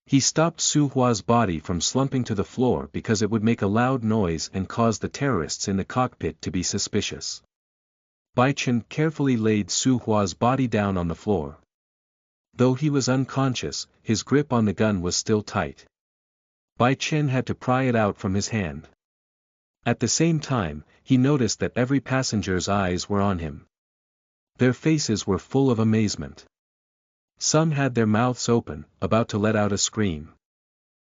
He stopped Su Hua's body from slumping to the floor because it would make a loud noise and cause the terrorists in the cockpit to be suspicious. Bai Chen carefully laid Su Hua's body down on the floor. Though he was unconscious, his grip on the gun was still tight. Bai Chen had to pry it out from his hand. At the same time, he noticed that every passenger's eyes were on him. Their faces were full of amazement. Some had their mouths open, about to let out a scream.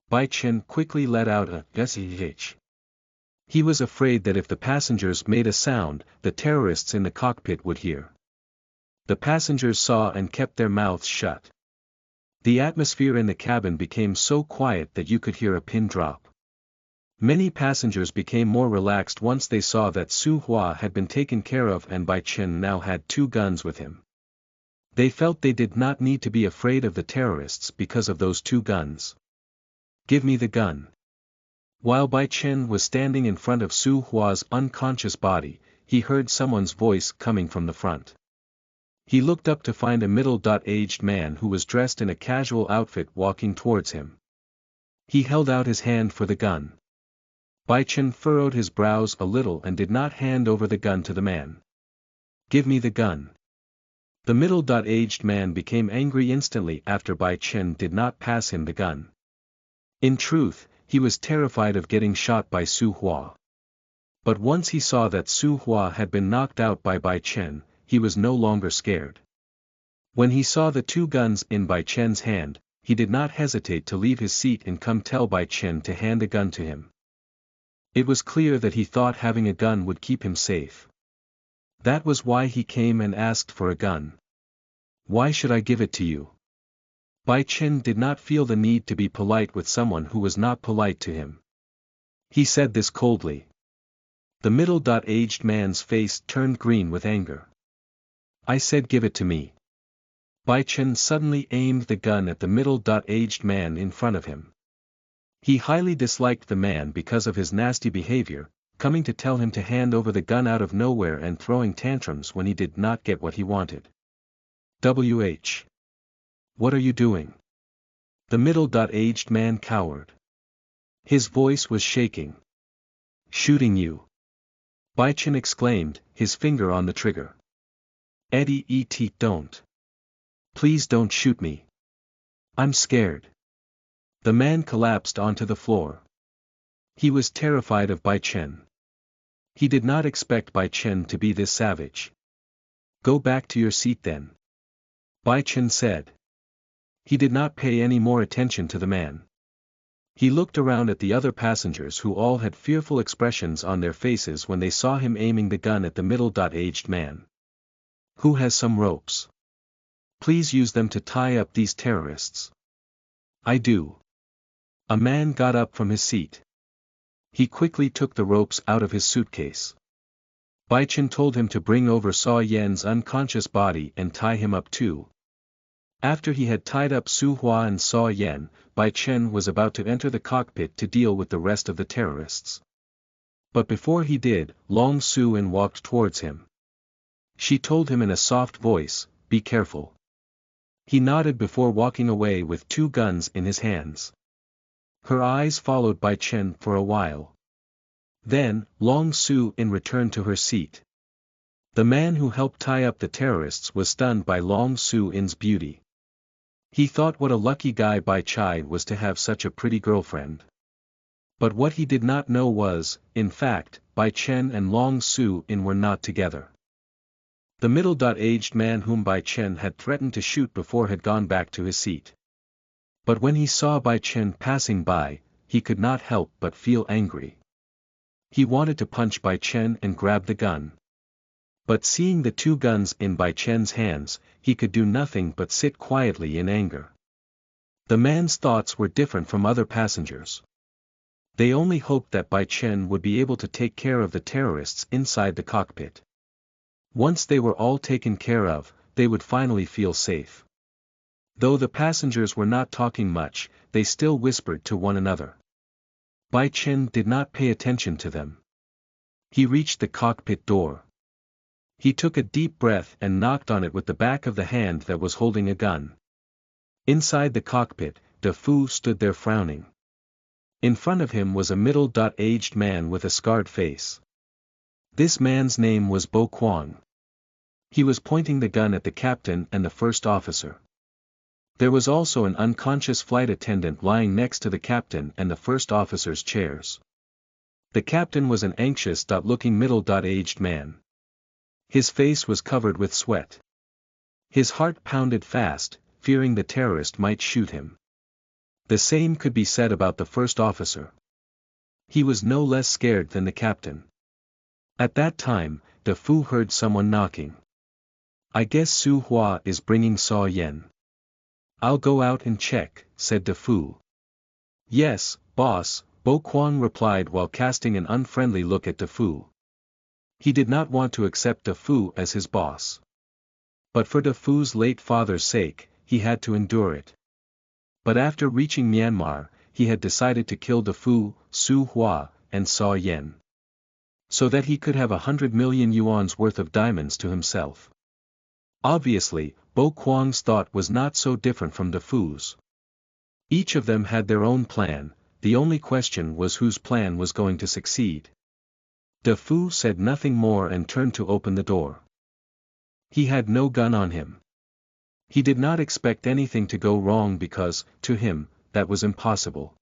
Bai Chen quickly let out a "sh." He was afraid that if the passengers made a sound, the terrorists in the cockpit would hear. The passengers saw and kept their mouths shut. The atmosphere in the cabin became so quiet that you could hear a pin drop. Many passengers became more relaxed once they saw that Su Hua had been taken care of and Bai Chen now had 2 guns with him. They felt they did not need to be afraid of the terrorists because of those 2 guns. "Give me the gun." While Bai Chen was standing in front of Su Hua's unconscious body, he heard someone's voice coming from the front. He looked up to find a middle-aged man who was dressed in a casual outfit walking towards him. He held out his hand for the gun. Bai Chen furrowed his brows a little and did not hand over the gun to the man. "Give me the gun." The middle-aged man became angry instantly after Bai Chen did not pass him the gun. In truth, he was terrified of getting shot by Su Hua. But once he saw that Su Hua had been knocked out by Bai Chen, he was no longer scared. When he saw the 2 guns in Bai Chen's hand, he did not hesitate to leave his seat and come tell Bai Chen to hand a gun to him. It was clear that he thought having a gun would keep him safe. That was why he came and asked for a gun. "Why should I give it to you?" Bai Chen did not feel the need to be polite with someone who was not polite to him. He said this coldly. The middle-aged man's face turned green with anger. "I said give it to me." Bai Chen suddenly aimed the gun at the middle-aged man in front of him. He highly disliked the man because of his nasty behavior, coming to tell him to hand over the gun out of nowhere and throwing tantrums when he did not get what he wanted. "Wh. What are you doing?" The middle-aged man cowered. His voice was shaking. "Shooting you." Bai Chen exclaimed, his finger on the trigger. Don't. Please don't shoot me. I'm scared." The man collapsed onto the floor. He was terrified of Bai Chen. He did not expect Bai Chen to be this savage. "Go back to your seat then," Bai Chen said. He did not pay any more attention to the man. He looked around at the other passengers who all had fearful expressions on their faces when they saw him aiming the gun at the middle-aged man. "Who has some ropes? Please use them to tie up these terrorists." "I do." A man got up from his seat. He quickly took the ropes out of his suitcase. Bai Chen told him to bring over Saw Yen's unconscious body and tie him up too. After he had tied up Su Hua and Saw Yen, Bai Chen was about to enter the cockpit to deal with the rest of the terrorists. But before he did, Long Su-in walked towards him. She told him in a soft voice, "Be careful." He nodded before walking away with 2 guns in his hands. Her eyes followed Bai Chen for a while. Then, Long Su-in returned to her seat. The man who helped tie up the terrorists was stunned by Long Su-in's beauty. He thought what a lucky guy Bai Chai was to have such a pretty girlfriend. But what he did not know was, in fact, Bai Chen and Long Su-in were not together. The middle-aged man whom Bai Chen had threatened to shoot before had gone back to his seat. But when he saw Bai Chen passing by, he could not help but feel angry. He wanted to punch Bai Chen and grab the gun. But seeing the 2 guns in Bai Chen's hands, he could do nothing but sit quietly in anger. The man's thoughts were different from other passengers. They only hoped that Bai Chen would be able to take care of the terrorists inside the cockpit. Once they were all taken care of, they would finally feel safe. Though the passengers were not talking much, they still whispered to one another. Bai Chen did not pay attention to them. He reached the cockpit door. He took a deep breath and knocked on it with the back of the hand that was holding a gun. Inside the cockpit, De Fu stood there frowning. In front of him was a middle-aged man with a scarred face. This man's name was Bo Kwang. He was pointing the gun at the captain and the first officer. There was also an unconscious flight attendant lying next to the captain and the first officer's chairs. The captain was an anxious-looking middle-aged man. His face was covered with sweat. His heart pounded fast, fearing the terrorist might shoot him. The same could be said about the first officer. He was no less scared than the captain. At that time, De Fu heard someone knocking. "I guess Su Hua is bringing Saw Yen." "I'll go out and check," said De Fu. "Yes, boss," Bo Kwang replied while casting an unfriendly look at De Fu. He did not want to accept De Fu as his boss. But for De Fu's late father's sake, he had to endure it. But after reaching Myanmar, he had decided to kill De Fu, Su Hua, and Saw Yen. So that he could have 100 million yuan's worth of diamonds to himself. Obviously, Bo Kwang's thought was not so different from De Fu's. Each of them had their own plan, the only question was whose plan was going to succeed. De Fu said nothing more and turned to open the door. He had no gun on him. He did not expect anything to go wrong because, to him, that was impossible.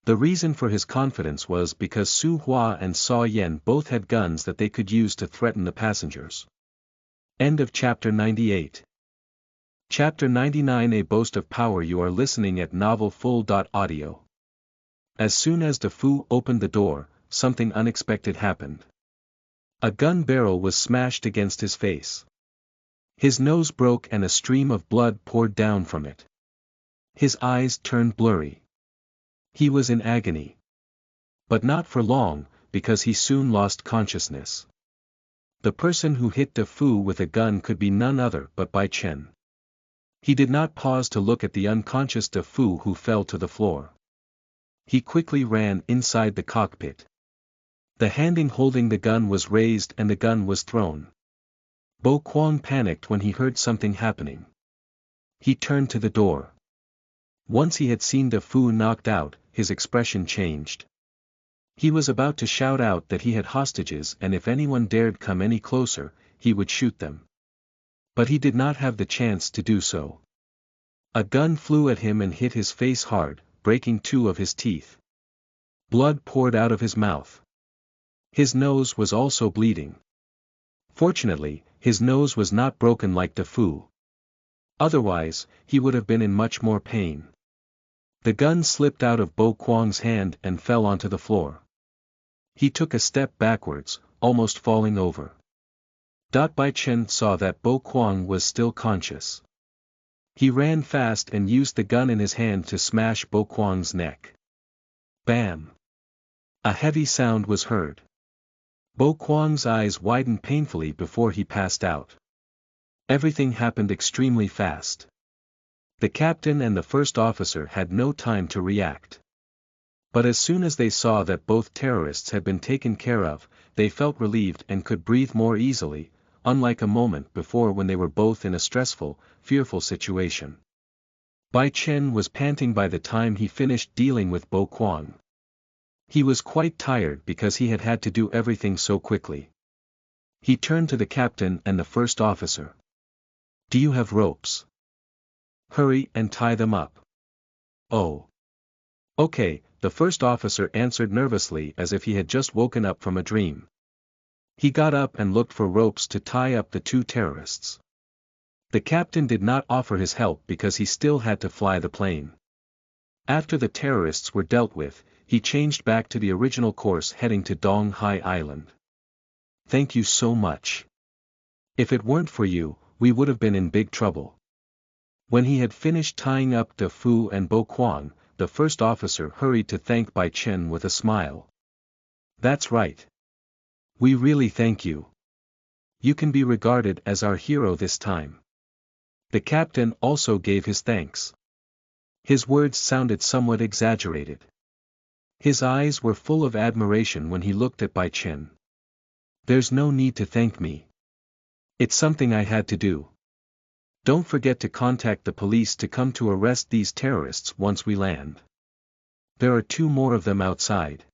The reason for his confidence was because Su Hua and Saw Yen both had guns that they could use to threaten the passengers. End of Chapter 98. Chapter 99. A boast of power. You are listening at novelfull.audio. As soon as De Fu opened the door, something unexpected happened. A gun barrel was smashed against his face. His nose broke and a stream of blood poured down from it. His eyes turned blurry. He was in agony. But not for long, because he soon lost consciousness. The person who hit De Fu with a gun could be none other but Bai Chen. He did not pause to look at the unconscious De Fu who fell to the floor. He quickly ran inside the cockpit. The hand holding the gun was raised and the gun was thrown. Bo Kwang panicked when he heard something happening. He turned to the door. Once he had seen De Fu knocked out, his expression changed. He was about to shout out that he had hostages and if anyone dared come any closer, he would shoot them. But he did not have the chance to do so. A gun flew at him and hit his face hard, breaking 2 of his teeth. Blood poured out of his mouth. His nose was also bleeding. Fortunately, his nose was not broken like De Fu. Otherwise, he would have been in much more pain. The gun slipped out of Bo Kwang's hand and fell onto the floor. He took a step backwards, almost falling over. Bai Chen saw that Bo Kwang was still conscious. He ran fast and used the gun in his hand to smash Bo Kwang's neck. Bam! A heavy sound was heard. Bo Kwang's eyes widened painfully before he passed out. Everything happened extremely fast. The captain and the first officer had no time to react. But as soon as they saw that both terrorists had been taken care of, they felt relieved and could breathe more easily, unlike a moment before when they were both in a stressful, fearful situation. Bai Chen was panting by the time he finished dealing with Bo Kwang. He was quite tired because he had to do everything so quickly. He turned to the captain and the first officer. "Do you have ropes? Hurry and tie them up." "Oh. Okay," the first officer answered nervously as if he had just woken up from a dream. He got up and looked for ropes to tie up the 2 terrorists. The captain did not offer his help because he still had to fly the plane. After the terrorists were dealt with, he changed back to the original course heading to Dong Hai Island. "Thank you so much. If it weren't for you, we would have been in big trouble." When he had finished tying up De Fu and Bo Kwang, the first officer hurried to thank Bai Chen with a smile. "That's right. We really thank you. You can be regarded as our hero this time." The captain also gave his thanks. His words sounded somewhat exaggerated. His eyes were full of admiration when he looked at Bai Chen. "There's no need to thank me. It's something I had to do. Don't forget to contact the police to come to arrest these terrorists once we land. There are 2 more of them outside.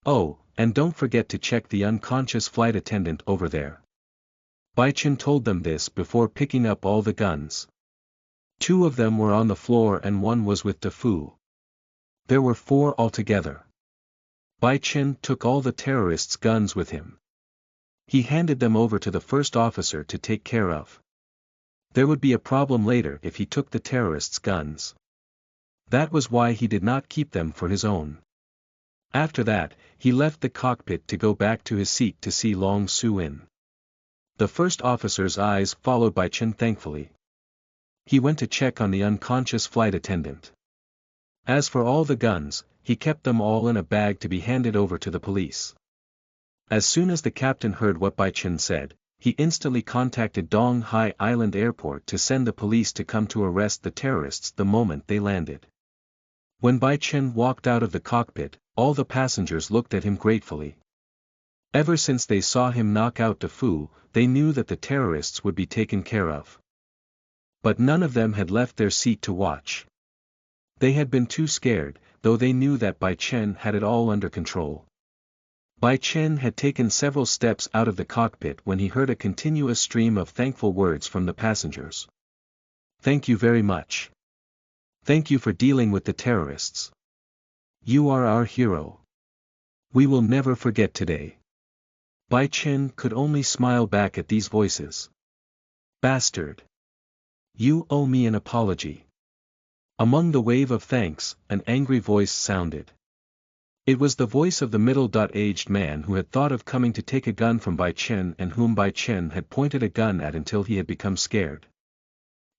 Oh, and don't forget to check the unconscious flight attendant over there." Bai Chen told them this before picking up all the guns. 2 of them were on the floor and 1 was with Defu. There were 4 altogether. Bai Chen took all the terrorists' guns with him. He handed them over to the first officer to take care of. There would be a problem later if he took the terrorists' guns. That was why he did not keep them for his own. After that, he left the cockpit to go back to his seat to see Long Su-in. The first officer's eyes followed Bai Chen thankfully. He went to check on the unconscious flight attendant. As for all the guns, he kept them all in a bag to be handed over to the police. As soon as the captain heard what Bai Chen said, he instantly contacted Dong Hai Island Airport to send the police to come to arrest the terrorists the moment they landed. When Bai Chen walked out of the cockpit, all the passengers looked at him gratefully. Ever since they saw him knock out Defu, they knew that the terrorists would be taken care of. But none of them had left their seat to watch. They had been too scared, though they knew that Bai Chen had it all under control. Bai Chen had taken several steps out of the cockpit when he heard a continuous stream of thankful words from the passengers. "Thank you very much. Thank you for dealing with the terrorists. You are our hero. We will never forget today." Bai Chen could only smile back at these voices. "Bastard. You owe me an apology." Among the wave of thanks, an angry voice sounded. It was the voice of the middle-aged man who had thought of coming to take a gun from Bai Chen and whom Bai Chen had pointed a gun at until he had become scared.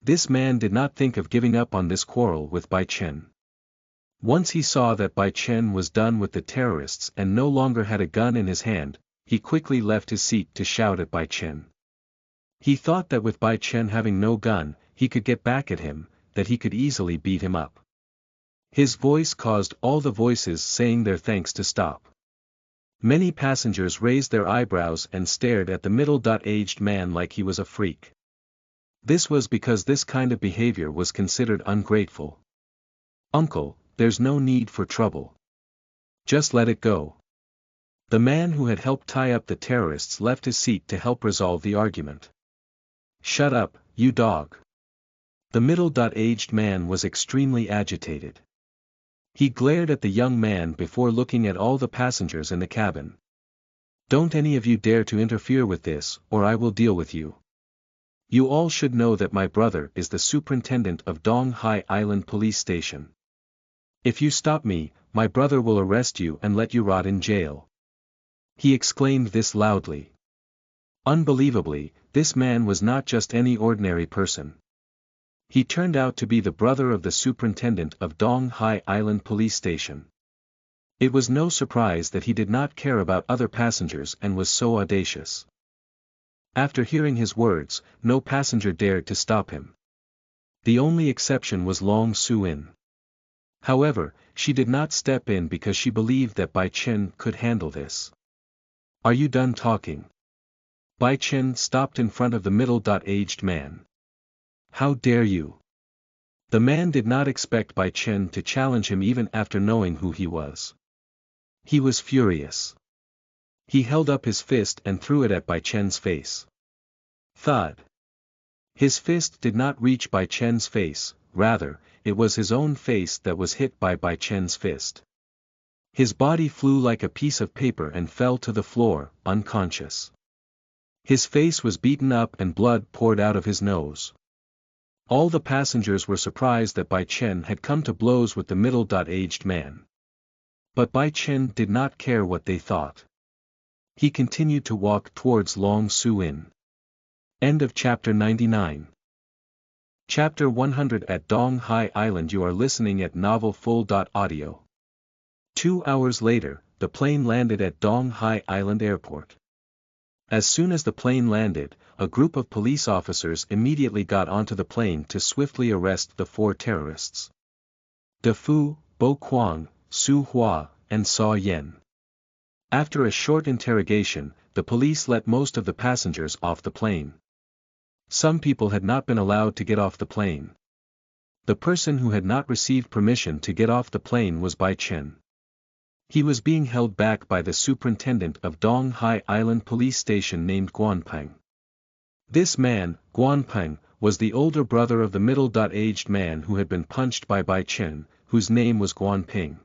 This man did not think of giving up on this quarrel with Bai Chen. Once he saw that Bai Chen was done with the terrorists and no longer had a gun in his hand, he quickly left his seat to shout at Bai Chen. He thought that with Bai Chen having no gun, he could get back at him, that he could easily beat him up. His voice caused all the voices saying their thanks to stop. Many passengers raised their eyebrows and stared at the middle-aged man like he was a freak. This was because this kind of behavior was considered ungrateful. "Uncle, there's no need for trouble. Just let it go." The man who had helped tie up the terrorists left his seat to help resolve the argument. "Shut up, you dog." The middle-aged man was extremely agitated. He glared at the young man before looking at all the passengers in the cabin. "Don't any of you dare to interfere with this, or I will deal with you. You all should know that my brother is the superintendent of Dong Hai Island Police Station. If you stop me, my brother will arrest you and let you rot in jail." He exclaimed this loudly. Unbelievably, this man was not just any ordinary person. He turned out to be the brother of the superintendent of Dong Hai Island Police Station. It was no surprise that he did not care about other passengers and was so audacious. After hearing his words, no passenger dared to stop him. The only exception was Long Su-in. However, she did not step in because she believed that Bai Chen could handle this. "Are you done talking?" Bai Chen stopped in front of the middle-aged man. "How dare you?" The man did not expect Bai Chen to challenge him even after knowing who he was. He was furious. He held up his fist and threw it at Bai Chen's face. Thud. His fist did not reach Bai Chen's face, rather, it was his own face that was hit by Bai Chen's fist. His body flew like a piece of paper and fell to the floor, unconscious. His face was beaten up and blood poured out of his nose. All the passengers were surprised that Bai Chen had come to blows with the middle-aged man. But Bai Chen did not care what they thought. He continued to walk towards Long Su-in. End of chapter 99. Chapter 100 At Dong Hai Island. You are listening at novelfull.audio. 2 hours later, the plane landed at Dong Hai Island Airport. As soon as the plane landed, a group of police officers immediately got onto the plane to swiftly arrest the 4 terrorists. Defu, Bo Kwang, Su Hua, and Saw Yen. After a short interrogation, the police let most of the passengers off the plane. Some people had not been allowed to get off the plane. The person who had not received permission to get off the plane was Bai Chen. He was being held back by the superintendent of Dong Hai Island Police Station named Guanpeng. This man, Guanpeng, was the older brother of the middle-aged man who had been punched by Bai Chen, whose name was Guan Ping.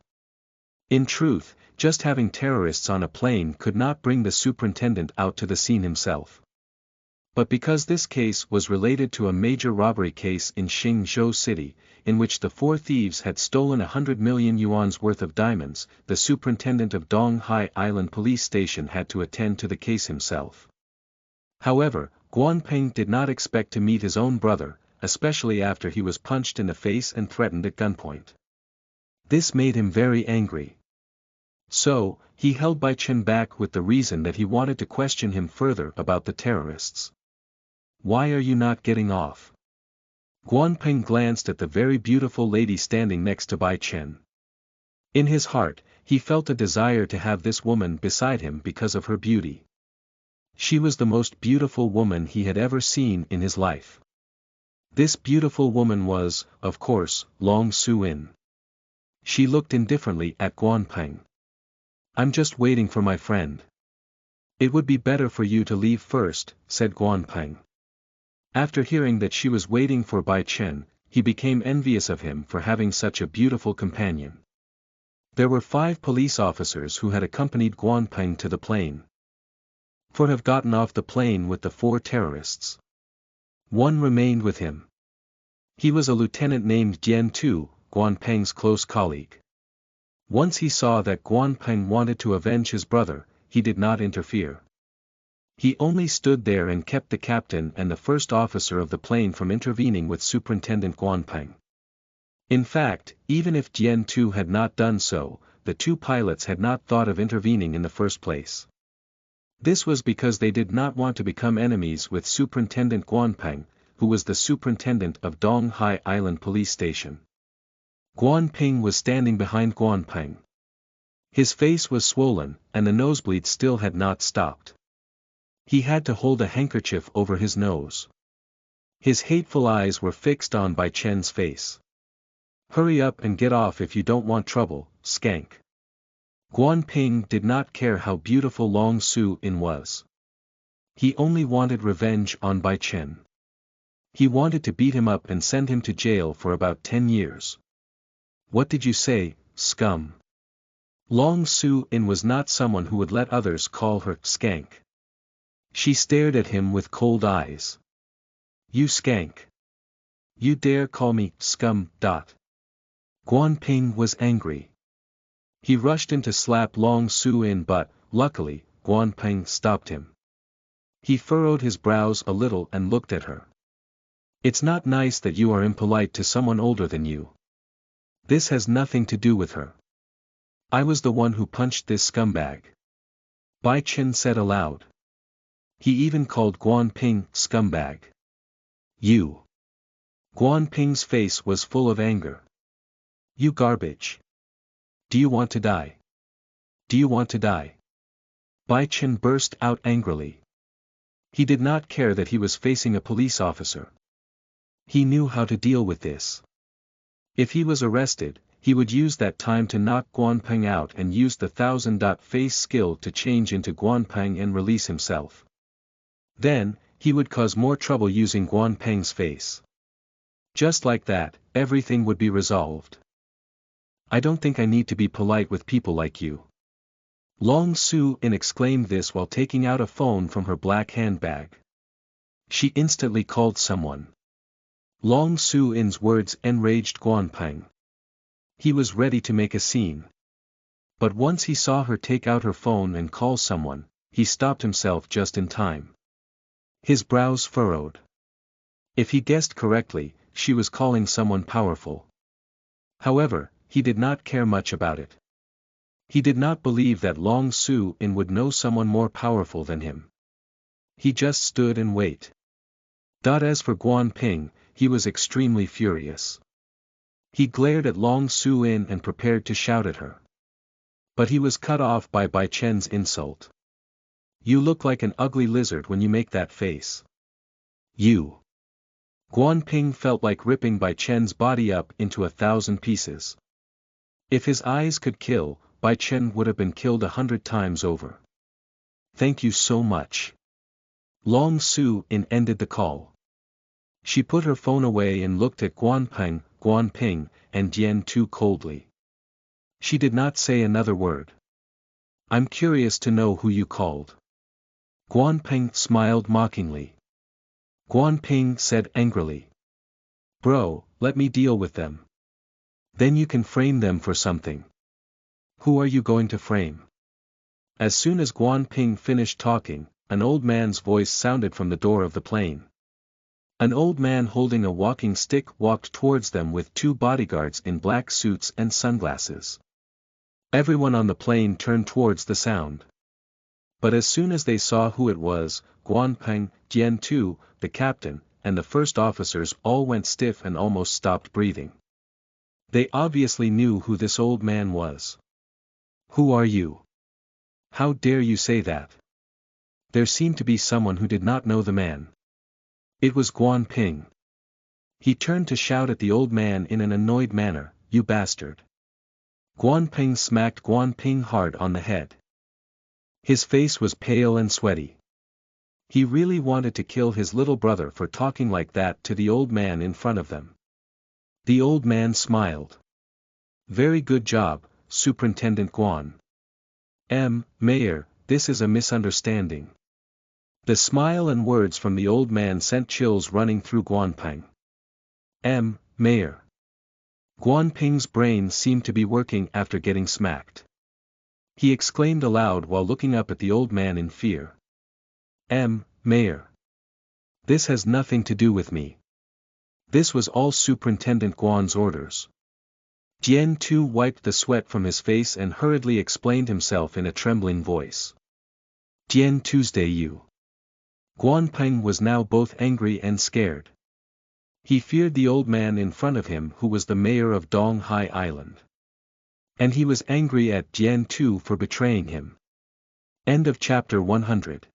In truth, just having terrorists on a plane could not bring the superintendent out to the scene himself. But because this case was related to a major robbery case in Xingzhou City, in which the 4 thieves had stolen 100 million yuan's worth of diamonds, the superintendent of Donghai Island Police Station had to attend to the case himself. However, Guan Ping did not expect to meet his own brother, especially after he was punched in the face and threatened at gunpoint. This made him very angry. So, he held Bai Chen back with the reason that he wanted to question him further about the terrorists. "Why are you not getting off?" Guan Ping glanced at the very beautiful lady standing next to Bai Chen. In his heart, he felt a desire to have this woman beside him because of her beauty. She was the most beautiful woman he had ever seen in his life. This beautiful woman was, of course, Long Su-in. She looked indifferently at Guan Ping. "I'm just waiting for my friend." "It would be better for you to leave first," said Guan Ping. After hearing that she was waiting for Bai Chen, he became envious of him for having such a beautiful companion. There were 5 police officers who had accompanied Guan Ping to the plane. 4 have gotten off the plane with the 4 terrorists. 1 remained with him. He was a lieutenant named Jian Tu, Guan Peng's close colleague. Once he saw that Guan Ping wanted to avenge his brother, he did not interfere. He only stood there and kept the captain and the first officer of the plane from intervening with Superintendent Guan Ping. In fact, even if Jian Tu had not done so, the 2 pilots had not thought of intervening in the first place. This was because they did not want to become enemies with Superintendent Guan Ping, who was the superintendent of Donghai Island Police Station. Guan Ping was standing behind Guan Ping. His face was swollen, and the nosebleed still had not stopped. He had to hold a handkerchief over his nose. His hateful eyes were fixed on Bai Chen's face. "Hurry up and get off if you don't want trouble, skank." Guan Ping did not care how beautiful Long Su-in was. He only wanted revenge on Bai Chen. He wanted to beat him up and send him to jail for about 10 years. "What did you say, scum?" Long Su-in was not someone who would let others call her skank. She stared at him with cold eyes. "You skank. You dare call me scum? Guan Ping was angry. He rushed in to slap Long Su-in, but, luckily, Guan Ping stopped him. He furrowed his brows a little and looked at her. "It's not nice that you are impolite to someone older than you. This has nothing to do with her. I was the one who punched this scumbag." Bai Chen said aloud. He even called Guan Ping scumbag. "You." Guan Ping's face was full of anger. "You garbage. Do you want to die? Do you want to die?" Bai Chen burst out angrily. He did not care that he was facing a police officer. He knew how to deal with this. If he was arrested, he would use that time to knock Guan Ping out and use the 1000-face skill to change into Guan Ping and release himself. Then, he would cause more trouble using Guan Ping's face. Just like that, everything would be resolved. "I don't think I need to be polite with people like you." Long Su-in exclaimed this while taking out a phone from her black handbag. She instantly called someone. Long Su-in's words enraged Guan Ping. He was ready to make a scene. But once he saw her take out her phone and call someone, he stopped himself just in time. His brows furrowed. If he guessed correctly, she was calling someone powerful. However, he did not care much about it. He did not believe that Long Su-in would know someone more powerful than him. He just stood and waited. As for Guan Ping, he was extremely furious. He glared at Long Su-in and prepared to shout at her. But he was cut off by Bai Chen's insult. "You look like an ugly lizard when you make that face. You." Guan Ping felt like ripping Bai Chen's body up into 1,000 pieces. If his eyes could kill, Bai Chen would have been killed 100 times over. "Thank you so much." Long Su-in ended the call. She put her phone away and looked at Guan Ping, and Jian Tu coldly. She did not say another word. I'm curious to know who you called. Guan Ping smiled mockingly. Guan Ping said angrily. Bro, let me deal with them. Then you can frame them for something. Who are you going to frame? As soon as Guan Ping finished talking, an old man's voice sounded from the door of the plane. An old man holding a walking stick walked towards them with two bodyguards in black suits and sunglasses. Everyone on the plane turned towards the sound. But as soon as they saw who it was, Guan Ping, Jian Tu, the captain, and the first officers all went stiff and almost stopped breathing. They obviously knew who this old man was. Who are you? How dare you say that? There seemed to be someone who did not know the man. It was Guan Ping. He turned to shout at the old man in an annoyed manner, "You bastard." Guan Ping smacked Guan Ping hard on the head. His face was pale and sweaty. He really wanted to kill his little brother for talking like that to the old man in front of them. The old man smiled. Very good job, Superintendent Guan. Mayor, this is a misunderstanding. The smile and words from the old man sent chills running through Guan Ping. Mayor. Guan Ping's brain seemed to be working after getting smacked. He exclaimed aloud while looking up at the old man in fear. Mayor. This has nothing to do with me. This was all Superintendent Guan's orders. Jian Tu wiped the sweat from his face and hurriedly explained himself in a trembling voice. Jian Tuesday you. Guan Ping was now both angry and scared. He feared the old man in front of him who was the mayor of Dong Hai Island. And he was angry at Jian Tu for betraying him. End of chapter 100.